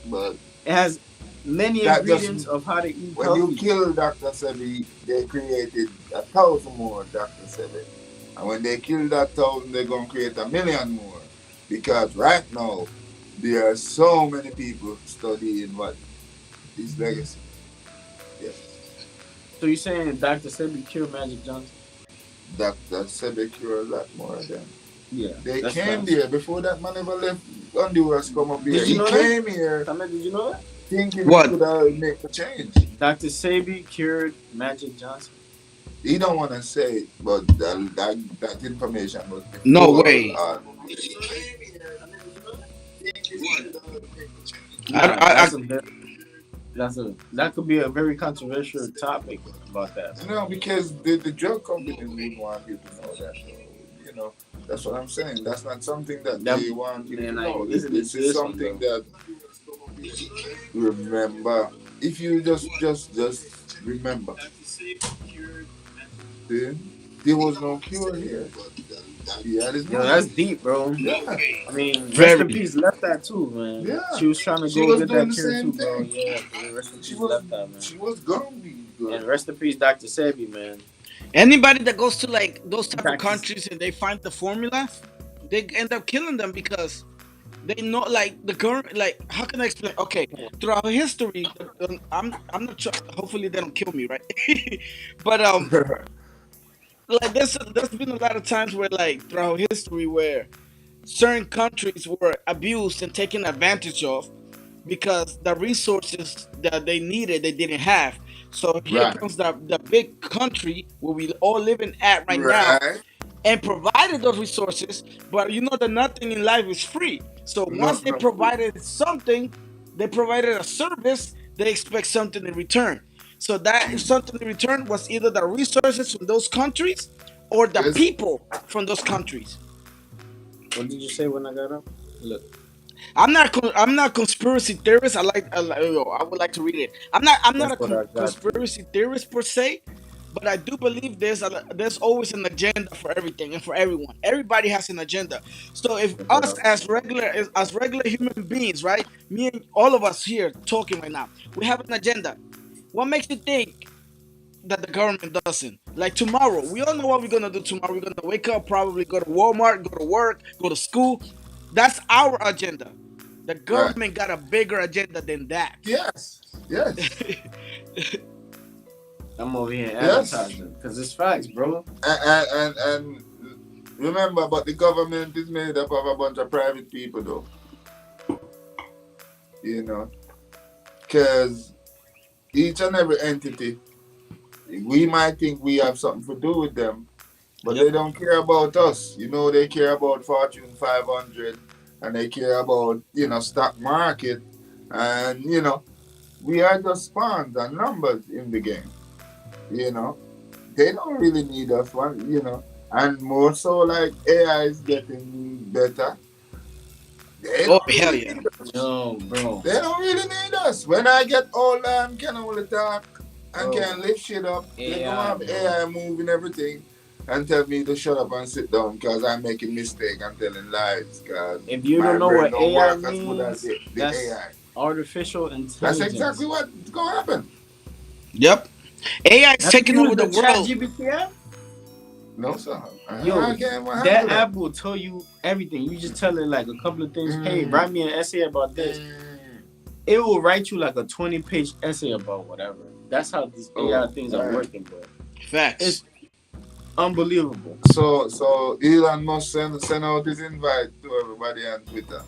But It has many that just ingredients of how to eat when you healthy. kill Dr. Sebi, they created 1,000 more Dr. Sebi. And when they kill that 1,000, they're gonna create 1,000,000 more. Because right now there are so many people studying what his legacy. Yes. So you saying Dr. Sabi cured Magic Johnson? Dr. Sebi cured a lot more of them. Yeah, They that's came facts. there before that man ever left Honduras come up here. Did you He know that? came here Tamed, did you know that? thinking he What? could make a change. Dr. Sabi cured Magic Johnson. He don't want to say it, but that information was No before way. he came here thinking he could make a change. Nah, I, that could be a very controversial topic about that. No, because the drug companies would want you to know that. You know, that's what I'm saying. That's not something that That they want you to man, I know. ain't listening This to is this one something though. that remember. If you just remember, see, there was no cure here. He had his Yo, that's money. deep, bro. Yeah, I mean, rest in very. peace, left that too, man. yeah. She was trying to She go was get doing that the cure same too, bro. thing. Yeah, for real, rest in She peace, was left that, man. she was gonna be good. And rest in peace, Dr. Sebi, man. Anybody that goes to like those type of Practice. countries and they find the formula, they end up killing them because they know like the current like how can I explain? Okay, throughout history, I'm not sure. Hopefully they don't kill me, right? But like there's been a lot of times where like throughout history where certain countries were abused and taken advantage of because the resources that they needed they didn't have. So here Right, comes the big country where we all living at right now right. and provided those resources. But you know that nothing in life is free. So once Not they no free. provided something, they provided a service, they expect something in return. So that something in return was either the resources from those countries or the Yes, people from those countries. What did you say when I got up? Look, I'm not conspiracy theorist. I would like to read it. I'm not that's a what I got to. conspiracy theorist per se, but I do believe there's always an agenda for everything and for everyone. Everybody has an agenda. So if us Bro. as regular human beings, right? Me and all of us here talking right now, we have an agenda. What makes you think that the government doesn't? Like tomorrow, we all know what we're gonna do tomorrow. We're gonna wake up, probably go to Walmart, go to work, go to school. That's our agenda. The right. government got a bigger agenda than that. Yes, yes, I'm over here yes. advertising because it's facts, bro. And remember, but the government is made up of a bunch of private people, though. You know, because each and every entity, we might think we have something to do with them, but Yep. they don't care about us. You know, they care about Fortune 500, and they care about stock market, and we are just pawns and numbers in the game. You know, they don't really need us one. And more so like AI is getting better. They Oh don't hell really yeah! need us. Yo, bro, They don't really need us. When I get older and can only talk and bro, can lift shit up, they gonna AI, have bro. AI moving everything and tell me to shut up and sit down because I'm making mistake and telling lies because If you my don't know brain what don't AI work as good as means, the that's AI. artificial That's exactly intelligence. what's gonna happen. Yep, AI is Have you taking over used the the Chat world. GBT app? No, sir. I Yo, can't even that handle that. app will tell you everything. You just tell it like a couple of things. Hey, Mm, write me an essay about this. mm. It will write you like a 20-page essay about whatever. That's how these AI Oh, things are man. working, bro. Facts. It's unbelievable. So Elon Musk send out his invite to everybody on Twitter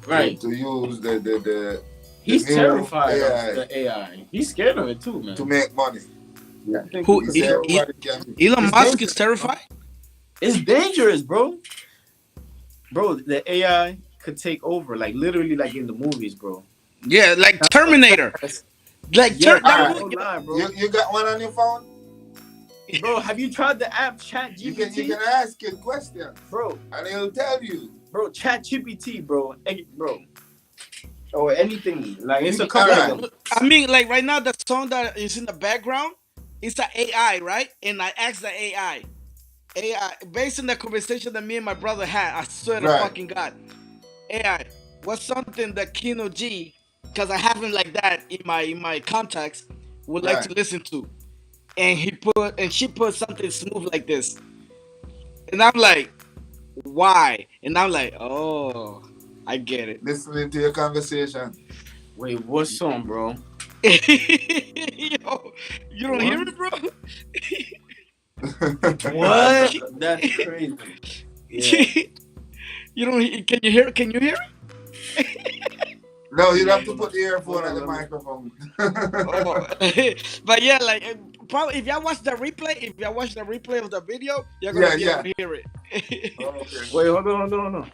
Right. to use the He's new terrified of AI the AI. He's scared of it too, to man. make money. I think he Who He could said go. everybody can. Elon It's Musk is dangerous, bro. terrified. It's dangerous, bro. Bro, the AI could take over, like literally, like in the movies, bro. Yeah, like That's how Terminator. fast. Like Yes, turn All that bro. right. will. No lie, You bro. you got one on your phone? Bro, have you tried the app Chat You can GPT? ask it questions, Bro, and it'll tell you. Chat GPT, bro. Bro. Or anything. Like, it's a All couple of right. Like them. I mean, like right now, the song that is in the background, it's an AI, right? And I asked the AI based on the conversation that me and my brother had. I swear to Right. fucking God, AI, what's something that Kino G, because I have him like that in my contacts, would like Right. to listen to, and she put something smooth like this, and I'm like, why? And I'm like, oh, I get it. Listening to your conversation. Wait, what song, bro? Yo, you don't hear What? it, bro? What? That's crazy. Yeah. You don't. Can you hear? Can you hear No, you'd Yeah, have to hold put on. the earphone Hold at on, the let me. microphone. Oh, but yeah, like probably if y'all watch the replay, if y'all watch the replay of the video, you're gonna Yeah, be able yeah. to hear it. Oh, okay. Wait, hold on.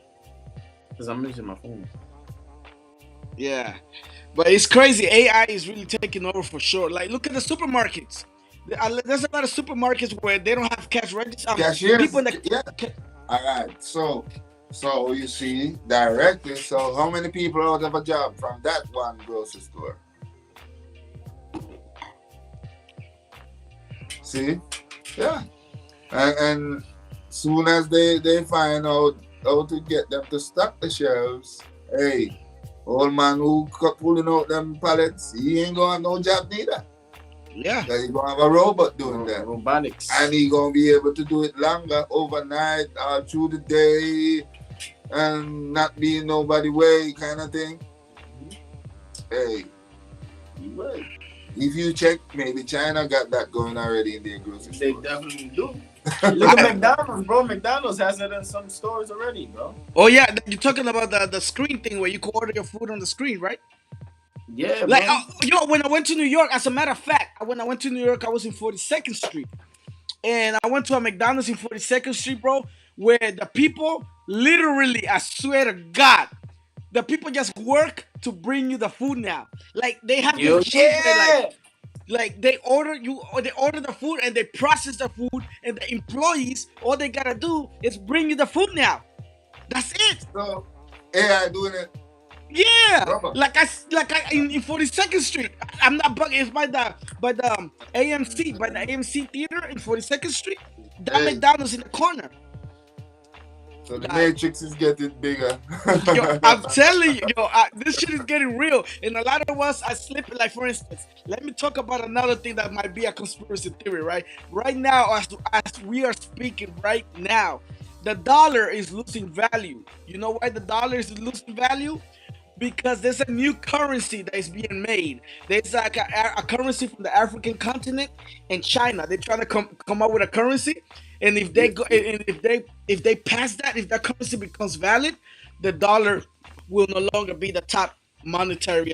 Because I'm using my phone. Yeah, but it's crazy. AI is really taking over for sure. Like, look at the supermarkets. There's a lot of supermarkets where they don't have cash registers. People Cashiers. in the Yeah. All right. So you see directly. So how many people out of a job from that one grocery store? See? Yeah. And soon as they find out how to get them to stock the shelves, hey, old man who pulling out them pallets, he ain't gonna have no job neither. yeah, Cause he gonna have a robot doing that. And Robotics. he gonna be able to do it longer, overnight, through the day, and not be in nobody way kind of thing. Hey, Right. if you check, maybe China got that going already in their grocery They stores. definitely do. Look at McDonald's, bro. McDonald's has it in some stores already, bro. oh yeah, you're talking about the screen thing where you can order your food on the screen, right? Yeah, Like, bro. when I went to New York, as a matter of fact, when I went to New York, I was in 42nd Street, and I went to a McDonald's in 42nd Street, bro, where the people literally, I swear to God, the people just work to bring you the food now. Like, they have this Yo, machine where yeah. they order the food and they process the food, and the employees, all they gotta do is bring you the food now. That's it. So AI doing it, Yeah, rubber. in 42nd Street. I'm not bugging. It's by the AMC, by the AMC theater in 42nd Street. That Hey, McDonald's in the corner. so the Like, matrix is getting bigger. yo, I'm telling you, this shit is getting real. And a lot of us are slipping. Like, for instance, let me talk about another thing that might be a conspiracy theory. Right now, as we are speaking right now, the dollar is losing value. You know why the dollar is losing value? Because there's a new currency that is being made. There's like a currency from the African continent and China. They're trying to come up with a currency, and if they Yeah, go, and if they pass that, if that currency becomes valid, the dollar will no longer be the top monetary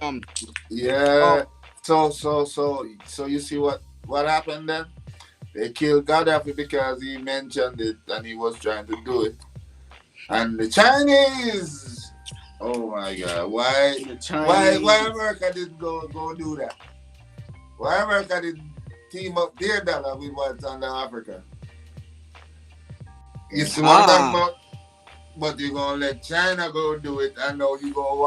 yeah. So you see what happened then? They killed Gaddafi because he mentioned it and he was trying to do it. And the Chinese, oh my God, why The why Chinese. America didn't go do that? Why America didn't team up their dollar with what's under Africa? You see what I'm talking ah about? But you're gonna let China go do it, and now you go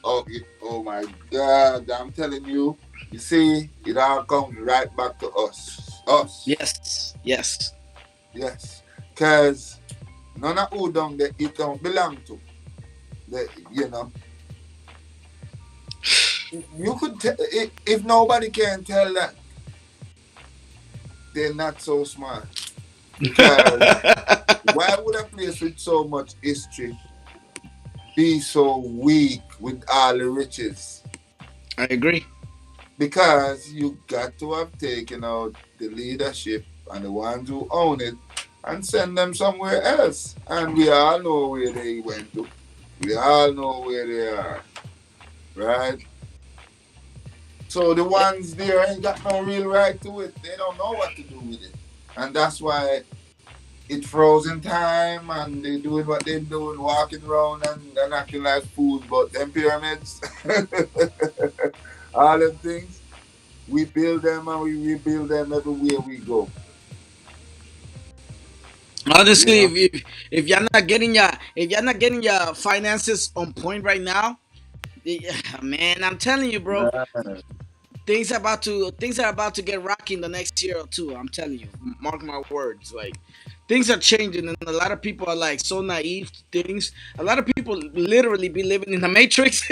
oh, oh my God, I'm telling you, you see, it all comes right back to us. Us. yes. Yes. Cause none of who down there it don't belong to. You know. You could if nobody can tell that, they're not so smart. Because why would a place with so much history be so weak with all the riches? I agree. Because you got to have taken out the leadership and the ones who own it and send them somewhere else. And we all know where they went to. We all know where they are. Right? So the ones there ain't got no real right to it. They don't know what to do with it. And that's why it froze in time and they doing what they doing, walking around and acting like fools. But them pyramids, All them things, we build them and we rebuild them everywhere we go. You Honestly, know? if you're not getting your finances on point right now, man, I'm telling you, bro, Man. things are about to get rocky in the next year or two. I'm telling you, mark my words. Like things are changing, and a lot of people are like so naive to things. A lot of people literally be living in the matrix.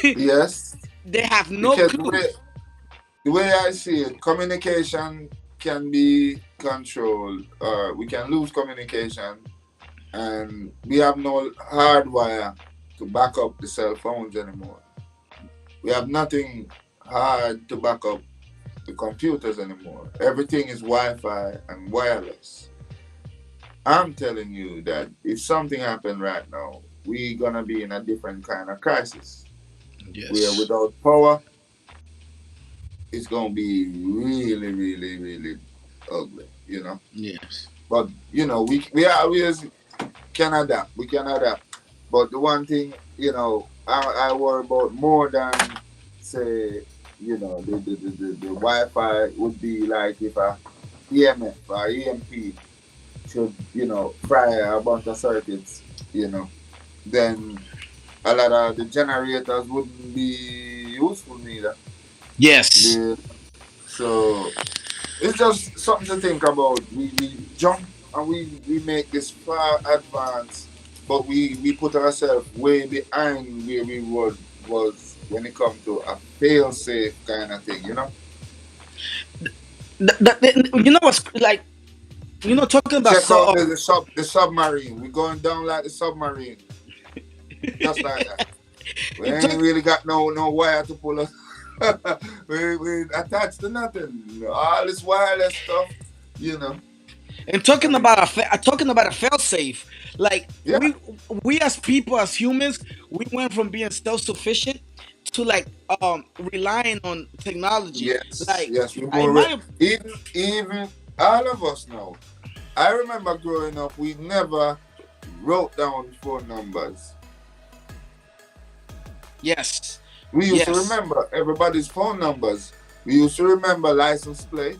Yes. They have no Because clue. the way I see it, communication can be controlled, or we can lose communication, and we have no hardwire to back up the cell phones anymore. We have nothing hard to back up the computers anymore. Everything is Wi-Fi and wireless. I'm telling you that if something happened right now, we're gonna be in a different kind of crisis. Where Yes. without power, it's gonna be really, really, really ugly. Yes. But we can adapt. We can adapt. But the one thing, I worry about more than say, the Wi-Fi would be like if a EMF or EMP should, fry a bunch of circuits, then a lot of the generators wouldn't be useful neither. Yes. The, so it's just something to think about. We jump and we make this far advance, but we put ourselves way behind where we was when it come to a fail safe kind of thing, You know what's like? Talking about Check out so. the submarine. We're going down like the submarine, just like that. We You ain't talk, really got no wire to pull us. we attached to nothing. All this wireless stuff, you know. and I talking mean, about talking about a fail safe. Like yeah. we as people, as humans, we went from being self sufficient to like relying on technology. Yes, Like yes, we in more my even all of us now. I remember growing up, we never wrote down phone numbers. yes, We used to yes, remember everybody's phone numbers. We used to remember license plate.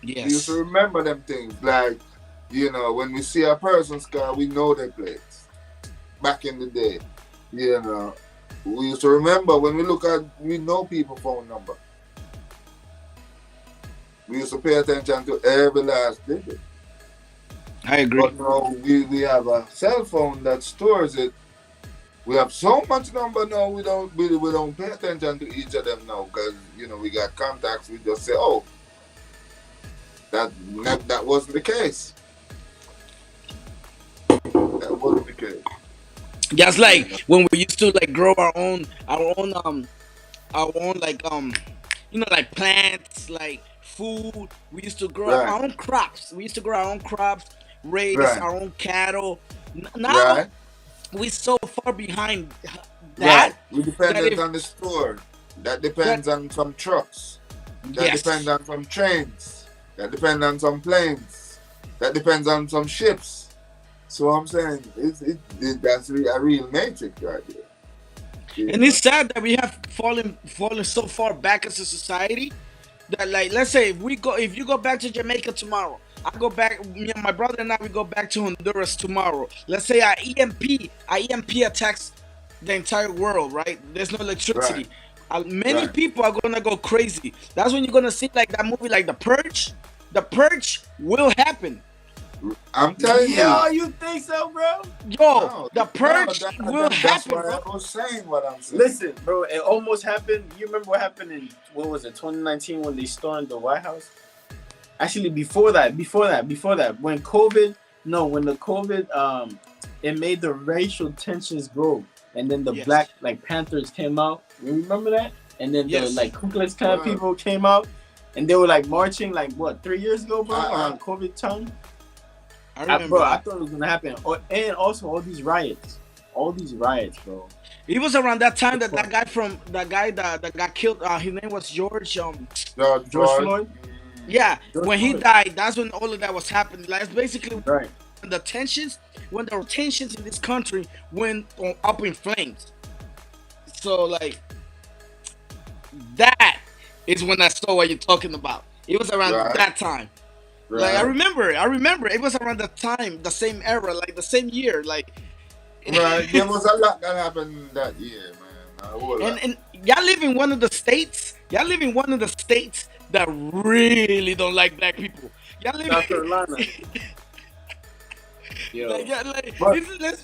We used to yes, remember them things like, when we see a person's car, we know their plates. Back in the day, you know, we used to remember when we know people phone number. We used to pay attention to every last digit. I agree. But now we have a cell phone that stores it. We have so much number now. We don't pay attention to each of them now because we got contacts. We just say, oh, that wasn't the case. That wasn't the case. Just You like know. when we used to like grow our own like like plants, like food. We used to grow Right, our own crops. We used to grow our own crops, raise right, our own cattle. Now right, we so far behind that right. We that dependent if on the store. That that depends on some trucks. That depends yes. on some trains. That depends on some planes. That depends on some ships. So I'm saying that's a real matrix right there. You And it's know. sad that we have fallen so far back as a society that like let's say if you go back to Jamaica tomorrow, I go back, me and my brother and I we go back to Honduras tomorrow. Let's say our EMP attacks the entire world, right? There's no Right, electricity. Many right. people are gonna go crazy. That's when you're gonna see like that movie like The Purge. The Purge will happen. I'm telling you. Yo, you think so, bro? Yo, No, the no, Purge will that's happen, why bro. I was saying what I'm saying. Listen, bro, it almost happened. You remember what happened in what was it, 2019 when they stormed the White House? Actually, before that, when the COVID it made the racial tensions grow, and then the Yes. Black like Panthers came out. You remember that? And then the Yes. like Ku Klux Klan Well, people came out, and they were like marching like what 3 years ago, bro, I, around COVID time. I remember Bro, I that. thought it was gonna happen. And also all these riots, bro. It was around that time that that guy that got killed. His name was George. George George Floyd. Floyd, Yeah, George when he Floyd, died, that's when all of that was happening. Like it's basically right? when the tensions in this country went up in flames. So like That is when I saw what you're talking about. It was around Right, that time. Like right, I remember it was around the time, the same era, like the same year, like right. There was a lot that happened that year, man. A whole lot. and y'all live in one of the states. Y'all live in one of the states that really don't like black people. Y'all live South Carolina. like Yo, yeah, like But this is let's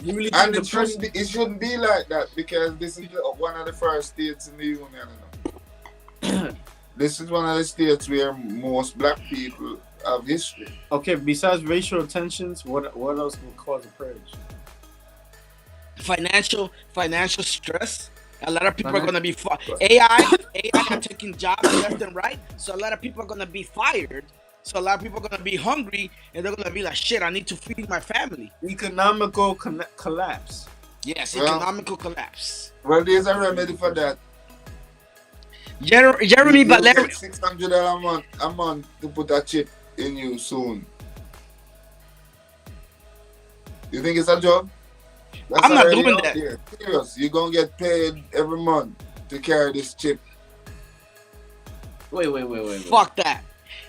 you really think and the person? it shouldn't be like that because this is one of the first states in the union. You know. This is one of the states where most black people have history. Okay, besides racial tensions, what else will cause a purge? financial stress. A lot of people are gonna Financial be stress. AI are taking jobs left and right. So a lot of people are gonna be fired. So a lot of people are gonna be hungry and they're gonna be like, shit, I need to feed my family. Economical collapse. Yes, Well, economical collapse. well, there's a remedy for that. Jeremy You'll Valeri. get $600 a month to put a chip in you soon. You think it's a job? That's I'm not already doing out that. there. Serious. You're gonna get paid every month to carry this chip. Wait. Fuck that.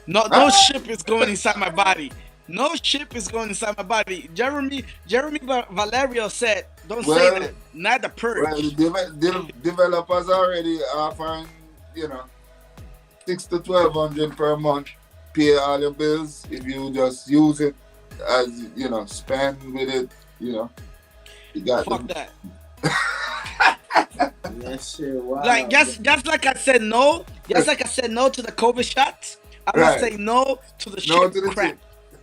No Ah! ship is going inside my body. No ship is going inside my body. Jeremy Valerio said, "Don't say Well, that. Not the well, the purge." developers already offering, you know, 6 to 1200 per month. Pay all your bills if you just use it as spend with it. You know, you got Fuck them. that. That shit, wow. Like just like I said no, just like I said no to the COVID shots, I'm gonna Right. say no to the No shit to the crap.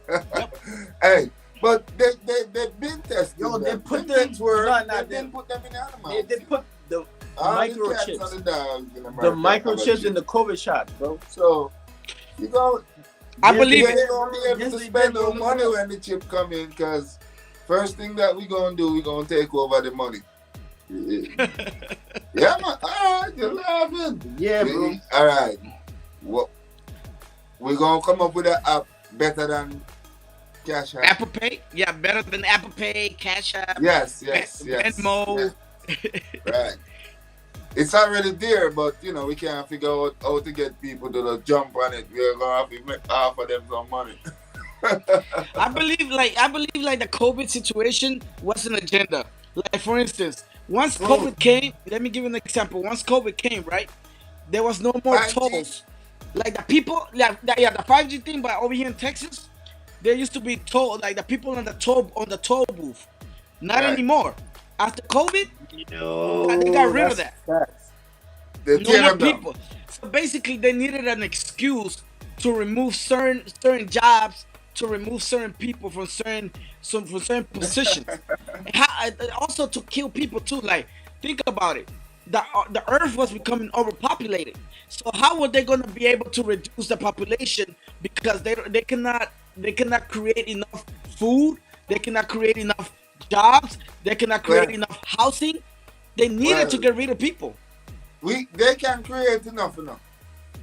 chip. Yep. Hey, but they've been testing Yo, they them. put The them. things were No, they not didn't them. put them in animals. They put the All the cats and microchips. the dogs in America The have a microchips in chip. the COVID shots, bro. So you go, I Yes, they you believe ain't it. did, gonna bro. be able Yes, to they spend did, no bro. Look money it up. when the chip come in, cause first thing that we gonna do, we gonna take over the money. Yeah, man. All right, you're laughing. Yeah, bro. All right. What we gonna come up with an app better than Cash App? Apple Pay, yeah, better than Apple Pay, Cash App, Yes. Venmo. Right. It's already there, but we can't figure out how to get people to jump on it. We're gonna have to make offer them some money. I believe like the COVID situation was an agenda. Like for instance, once Bro, COVID came, let me give you an example. Once COVID came, right, there was no more 5G. tolls. Like the people, yeah, the 5G thing, but over here in Texas, there used to be toll, like the people on the toll booth. Not Right. anymore. After COVID, they got Yo, rid of that's that. facts. They No tear more them down. people. So basically, they needed an excuse to remove certain jobs, to remove certain people from certain positions. Also to kill people too. Like think about it. The Earth was becoming overpopulated. So how were they going to be able to reduce the population because they cannot create enough food, they cannot create enough jobs, they cannot create Well, enough housing. They needed to well, get rid of people. they can create enough,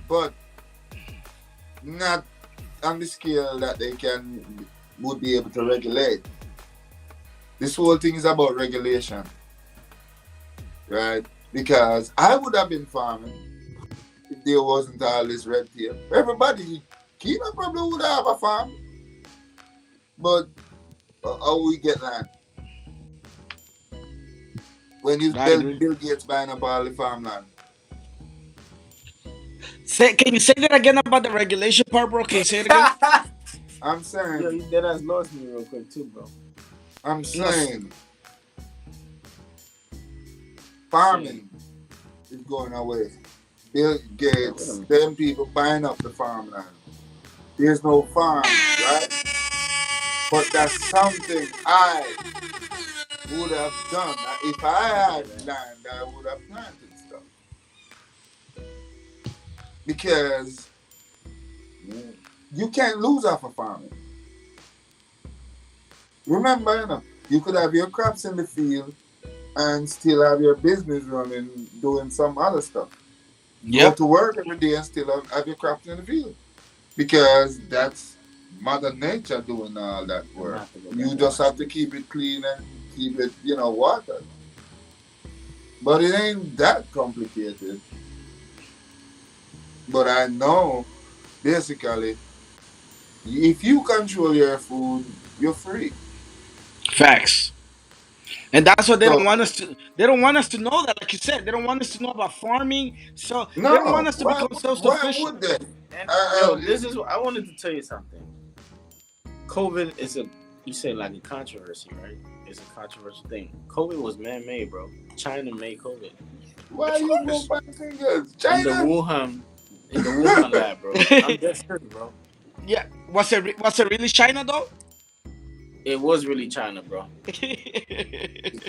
but not on the scale that they would be able to regulate. This whole thing is about regulation, right? Because I would have been farming if there wasn't all this red tape. Everybody, Kina probably would have a farm, but how we get land? When you I agree. Bill Gates buying up all the farmland. Can you say that again about the regulation part, bro? Can you say it again? I'm Yo, saying, you dead ass lost me real quick too, bro. I'm No, saying, farming is going away. Bill Gates, them people buying up the farmland. There's no farm, right? But that's something I would have done. If I had land, I would have planted stuff. Because you can't lose off of farming. Remember, you could have your crops in the field and still have your business running, doing some other stuff. Go Yep. to work every day and still have your crops in the field. Because that's Mother Nature doing all that I'm work. have to go You back just and have to keep it clean and keep it, watered. But it ain't that complicated. But I know basically if you control your food, you're free. Facts. And that's what they don't So want us to. They don't want us to know that, like you said, they don't want us to know about farming. So they don't want no, us to become why self-sufficient. would they? And Uh, yo, uh, this is what I wanted to tell you something. COVID is a you say like a controversy, right? It's a controversial thing. COVID was man-made, bro. China made COVID why you go find fingers? in the China? Wuhan, in the Wuhan lab, bro. I'm dead serious, bro. Yeah, was it really China though? It was really China, bro.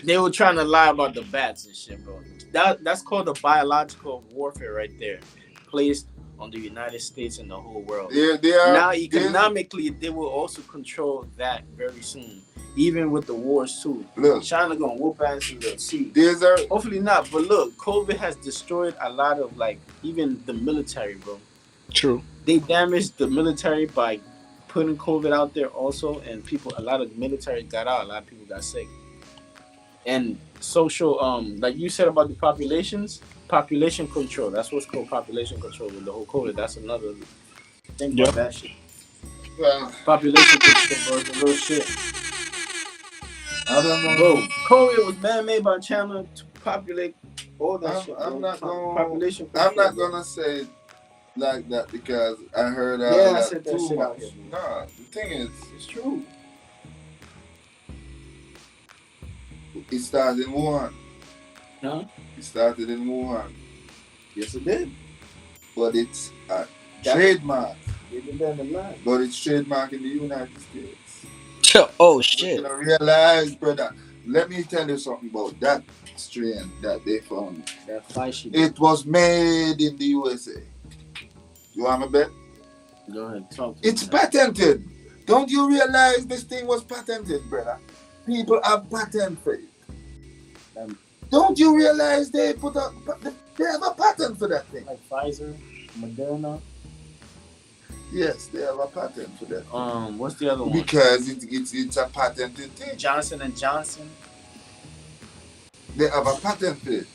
They were trying to lie about the bats and shit, bro. That's called a biological warfare right there, placed on the United States and the whole world. They are. Now, economically, they will also control that very soon, even with the wars too. Look, China gonna whoop ass and they'll see. these are. Hopefully not, but look, COVID has destroyed a lot of like even the military, bro. True. They damaged the military by putting COVID out there also, and people, a lot of military got out, a lot of people got sick. And social, like you said about the populations, population control. That's what's called population control with the whole COVID. That's another think about Yep. that shit. Well, Population control, bro, is a real shit. I don't know. Bro, COVID was man made by China to populate all that shit, I'm bro. not going. Population I'm control. not Bro. gonna say it like that because I heard all Yeah, I that said that too shit out much. here, bro. Nah, the thing is, It's true. it started in Wuhan. Huh? It started in Wuhan, Yes, it did. but it's a That- trademark. They did that in the line. But it's trademark in the United States. Oh But you shit. don't realize, brother. Let me tell you something about that strain that they found. That fight shit. It was made in the USA. You want me bet? Go ahead, talk to It's me. patented. Don't you realize this thing was patented, brother? People have patent for it. Um, Don't you realize they have a patent for that thing? like Pfizer, Moderna. Yes, they have a patent for that. What's the other one? Because it's a patented thing. Johnson and Johnson. They have a patent for it.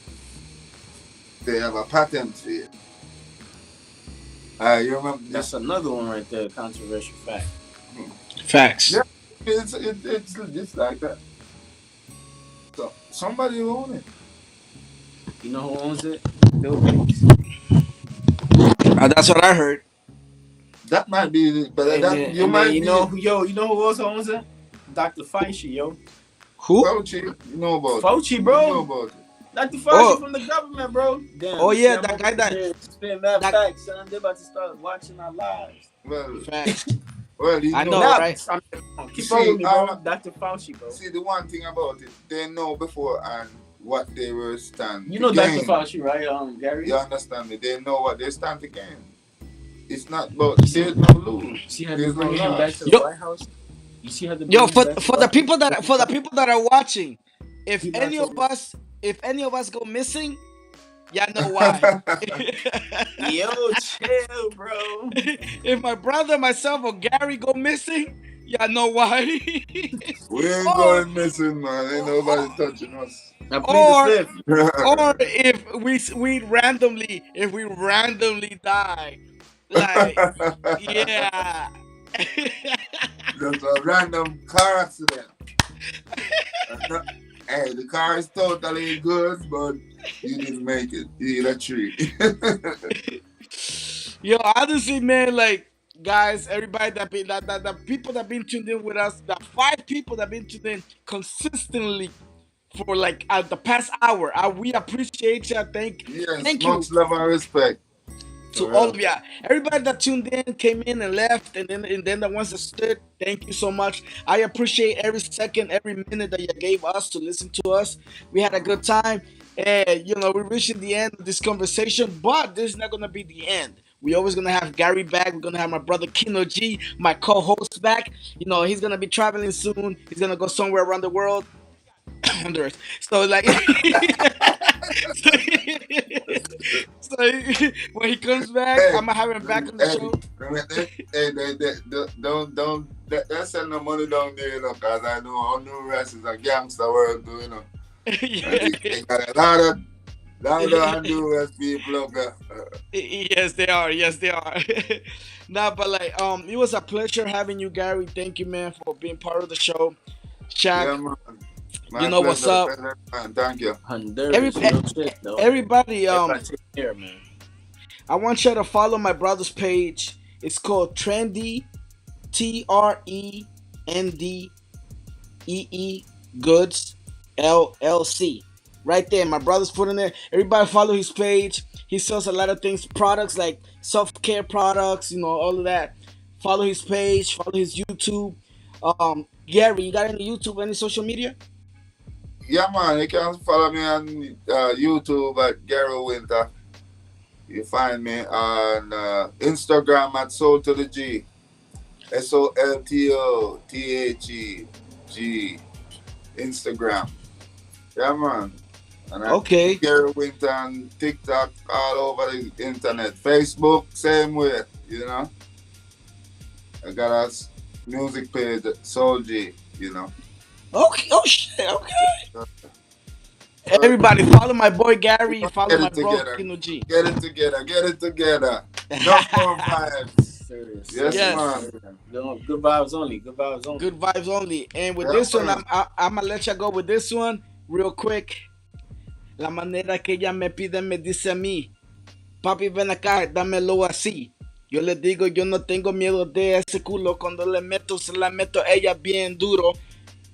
They have a patent for it. You remember this? That's another one right there. Controversial fact. Facts. Yeah. It's like that. So somebody own it. You know who owns it? Bill Gates. That's what I heard. That might be, but that you And then might you be know who you know who also owns it? Dr. Fauci, yo. Who? Fauci. You know about it. Fauci, You know bro. about it. Dr. Fauci Oh, from the government, bro. Damn. oh you see, yeah, I'm that over guy that here spitting mad that facts, son. They're about to start watching our lives. Well, facts. you I know. know, Now, right? keep See, on with me, bro. Dr. Fauci, bro. See, the one thing about it, they know before and what they will stand You to know Dr. gain. Fauci, right, Gary? You understand me? They know what they stand to gain. It's not about there's no lose. See how they There's no bringing him back loss. to the Yo, White House? You see how they yo, bringing him back to the White House? for the people that are watching, if He not any of taking- us if any of us go missing, y'all know why. Yo, chill, bro. If my brother, myself, or Gary go missing, y'all know why. We ain't or, going missing, man. Ain't nobody touching us. I plead the or fifth. or if we randomly die, like yeah. Just a random car accident. Hey, the car is totally good, but you didn't make it. You hit a tree. Yo, honestly, man, like guys, everybody that people that been tuned in with us, the 5 people that been tuned in consistently for like the past hour, we appreciate you. Yes, Thank you much love and respect. to For all real. of you. Everybody that tuned in, came in and left, and then the ones that stood. Thank you so much. I appreciate every second, every minute that you gave us to listen to us. We had a good time, and we're reaching the end of this conversation. But this is not gonna be the end. We're always gonna have Gary back. We're gonna have my brother Kino G, my co-host, back. He's gonna be traveling soon. He's gonna go somewhere around the world. On the earth. So like, so, so when he comes back, Hey, I'm gonna have him back on the show. Don't send no money down there, cause I know all new rest is a gangster world, And they got a lot of Honduras people up there. Yes, they are. Yes, they are. Nah, but like, it was a pleasure having you, Gary. Thank you, man, for being part of the show. Yeah, Shaq, man. you My know what's pleasure, up. pleasure, man. Thank you. Every Honduras, real shit though. everybody, Everybody take care, man. I want you to follow my brother's page. It's called Trendy, TRENDEE Goods LLC. Right there, my brother's putting there. Everybody follow his page. He sells a lot of things, products like self care products, all of that. Follow his page, follow his YouTube. Gary, you got any YouTube, any social media? Yeah, man. You can follow me on YouTube at Gary Winter. You find me on Instagram at Soul to the G. SOLTOTHEG. Instagram. Yeah, man. And I Okay. Gary Winter on TikTok, all over the internet. Facebook, same way, you know. I got a music page, Soul G, you know. Okay. Oh shit. Okay. So, Everybody follow my boy we Gary. gonna Follow get my it bro together. Kino G. Get it together. Get it together. No more vibes. Serious, Yes, serious. Yes. man. Good vibes only. Good vibes only. Good vibes only. And with Yeah, this one, man. I'm gonna let you go with this one real quick. La manera que ella me pide me dice a mí, papi ven acá, dámelo así. Yo le digo, yo no tengo miedo de ese culo. Cuando le meto, se la meto a ella bien duro.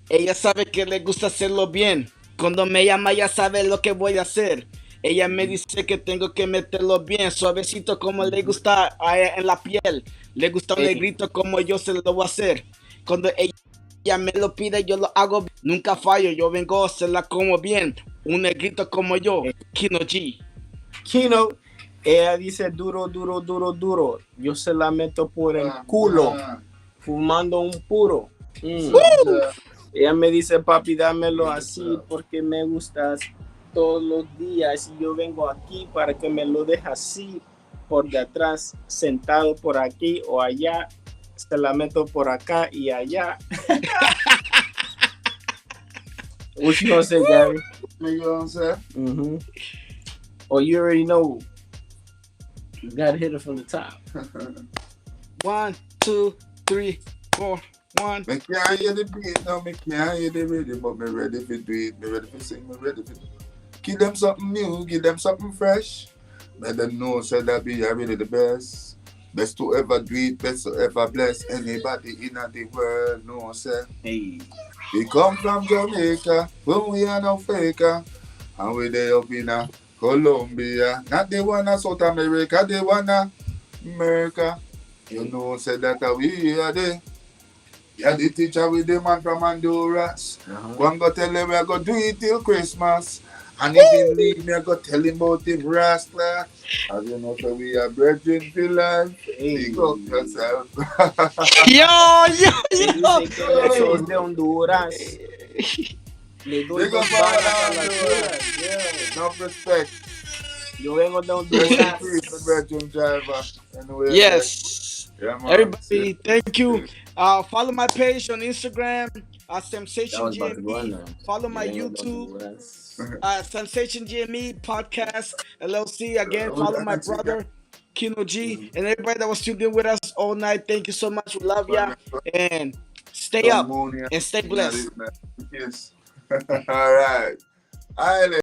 Ella sabe que le gusta hacerlo bien. Cuando me llama ya sabe lo que voy a hacer. Ella me dice que tengo que meterlo bien, suavecito como le gusta a ella en la piel. Le gusta un Hey, negrito como yo se lo voy a hacer. Cuando ella me lo pide yo lo hago bien. Nunca fallo, yo vengo a hacerla como bien. Un negrito como yo, hey. Kino G. Kino, ella dice duro, duro, duro, duro. Yo se la meto por el Ah, culo, ah. fumando un puro. Mm. Woo! Ella me dice, papi, dámelo así porque me gustas todos los días. Y yo vengo aquí para que me lo dejes así, por detrás, sentado por aquí o allá. Se la meto por acá y allá. What you gonna say, Gary? Me gonna say? Mm-hmm. Oh, you already know. You gotta hit it from the top. 1, 2, 3, 4, 1. Me can't hear the beat now, me can't hear the rhythm, but me ready for do it, me ready for sing, me ready for give them something new, give them something fresh. Let them know say that we are really the best. Best to ever do it, best to ever bless anybody in the world, no say. Hey. We come from Jamaica, when we are no faker, and we there up in Colombia. Not the one of South America, the one of America. You know, say that we are there. Yeah, the teacher with the man from Honduras. One go tell him I go do it till Christmas. And if he leave me, I go tell him about him Rasta. As you know, so we are brethren for life. Hey. Big up yourself. Yo, yo, Él yo. dice que yo soy de Honduras. Le doy Big dos up all balas a las Honduras. chicas. Yeah. Enough respect. Yo vengo de Rest in Honduras. peace, my brethren driver. Anyway, Yes. yeah, man. Everybody, thank you. Follow my page on Instagram, That Sensation was about to go on GME. now. Follow my Yo vengo de YouTube, Honduras. Sensation GME Podcast LLC. Again, follow my brother, Kino G, and everybody that was tuned in with us all night. Thank you so much. We love ya. And stay Some up moon here. and stay blessed. Yes. All right. Island.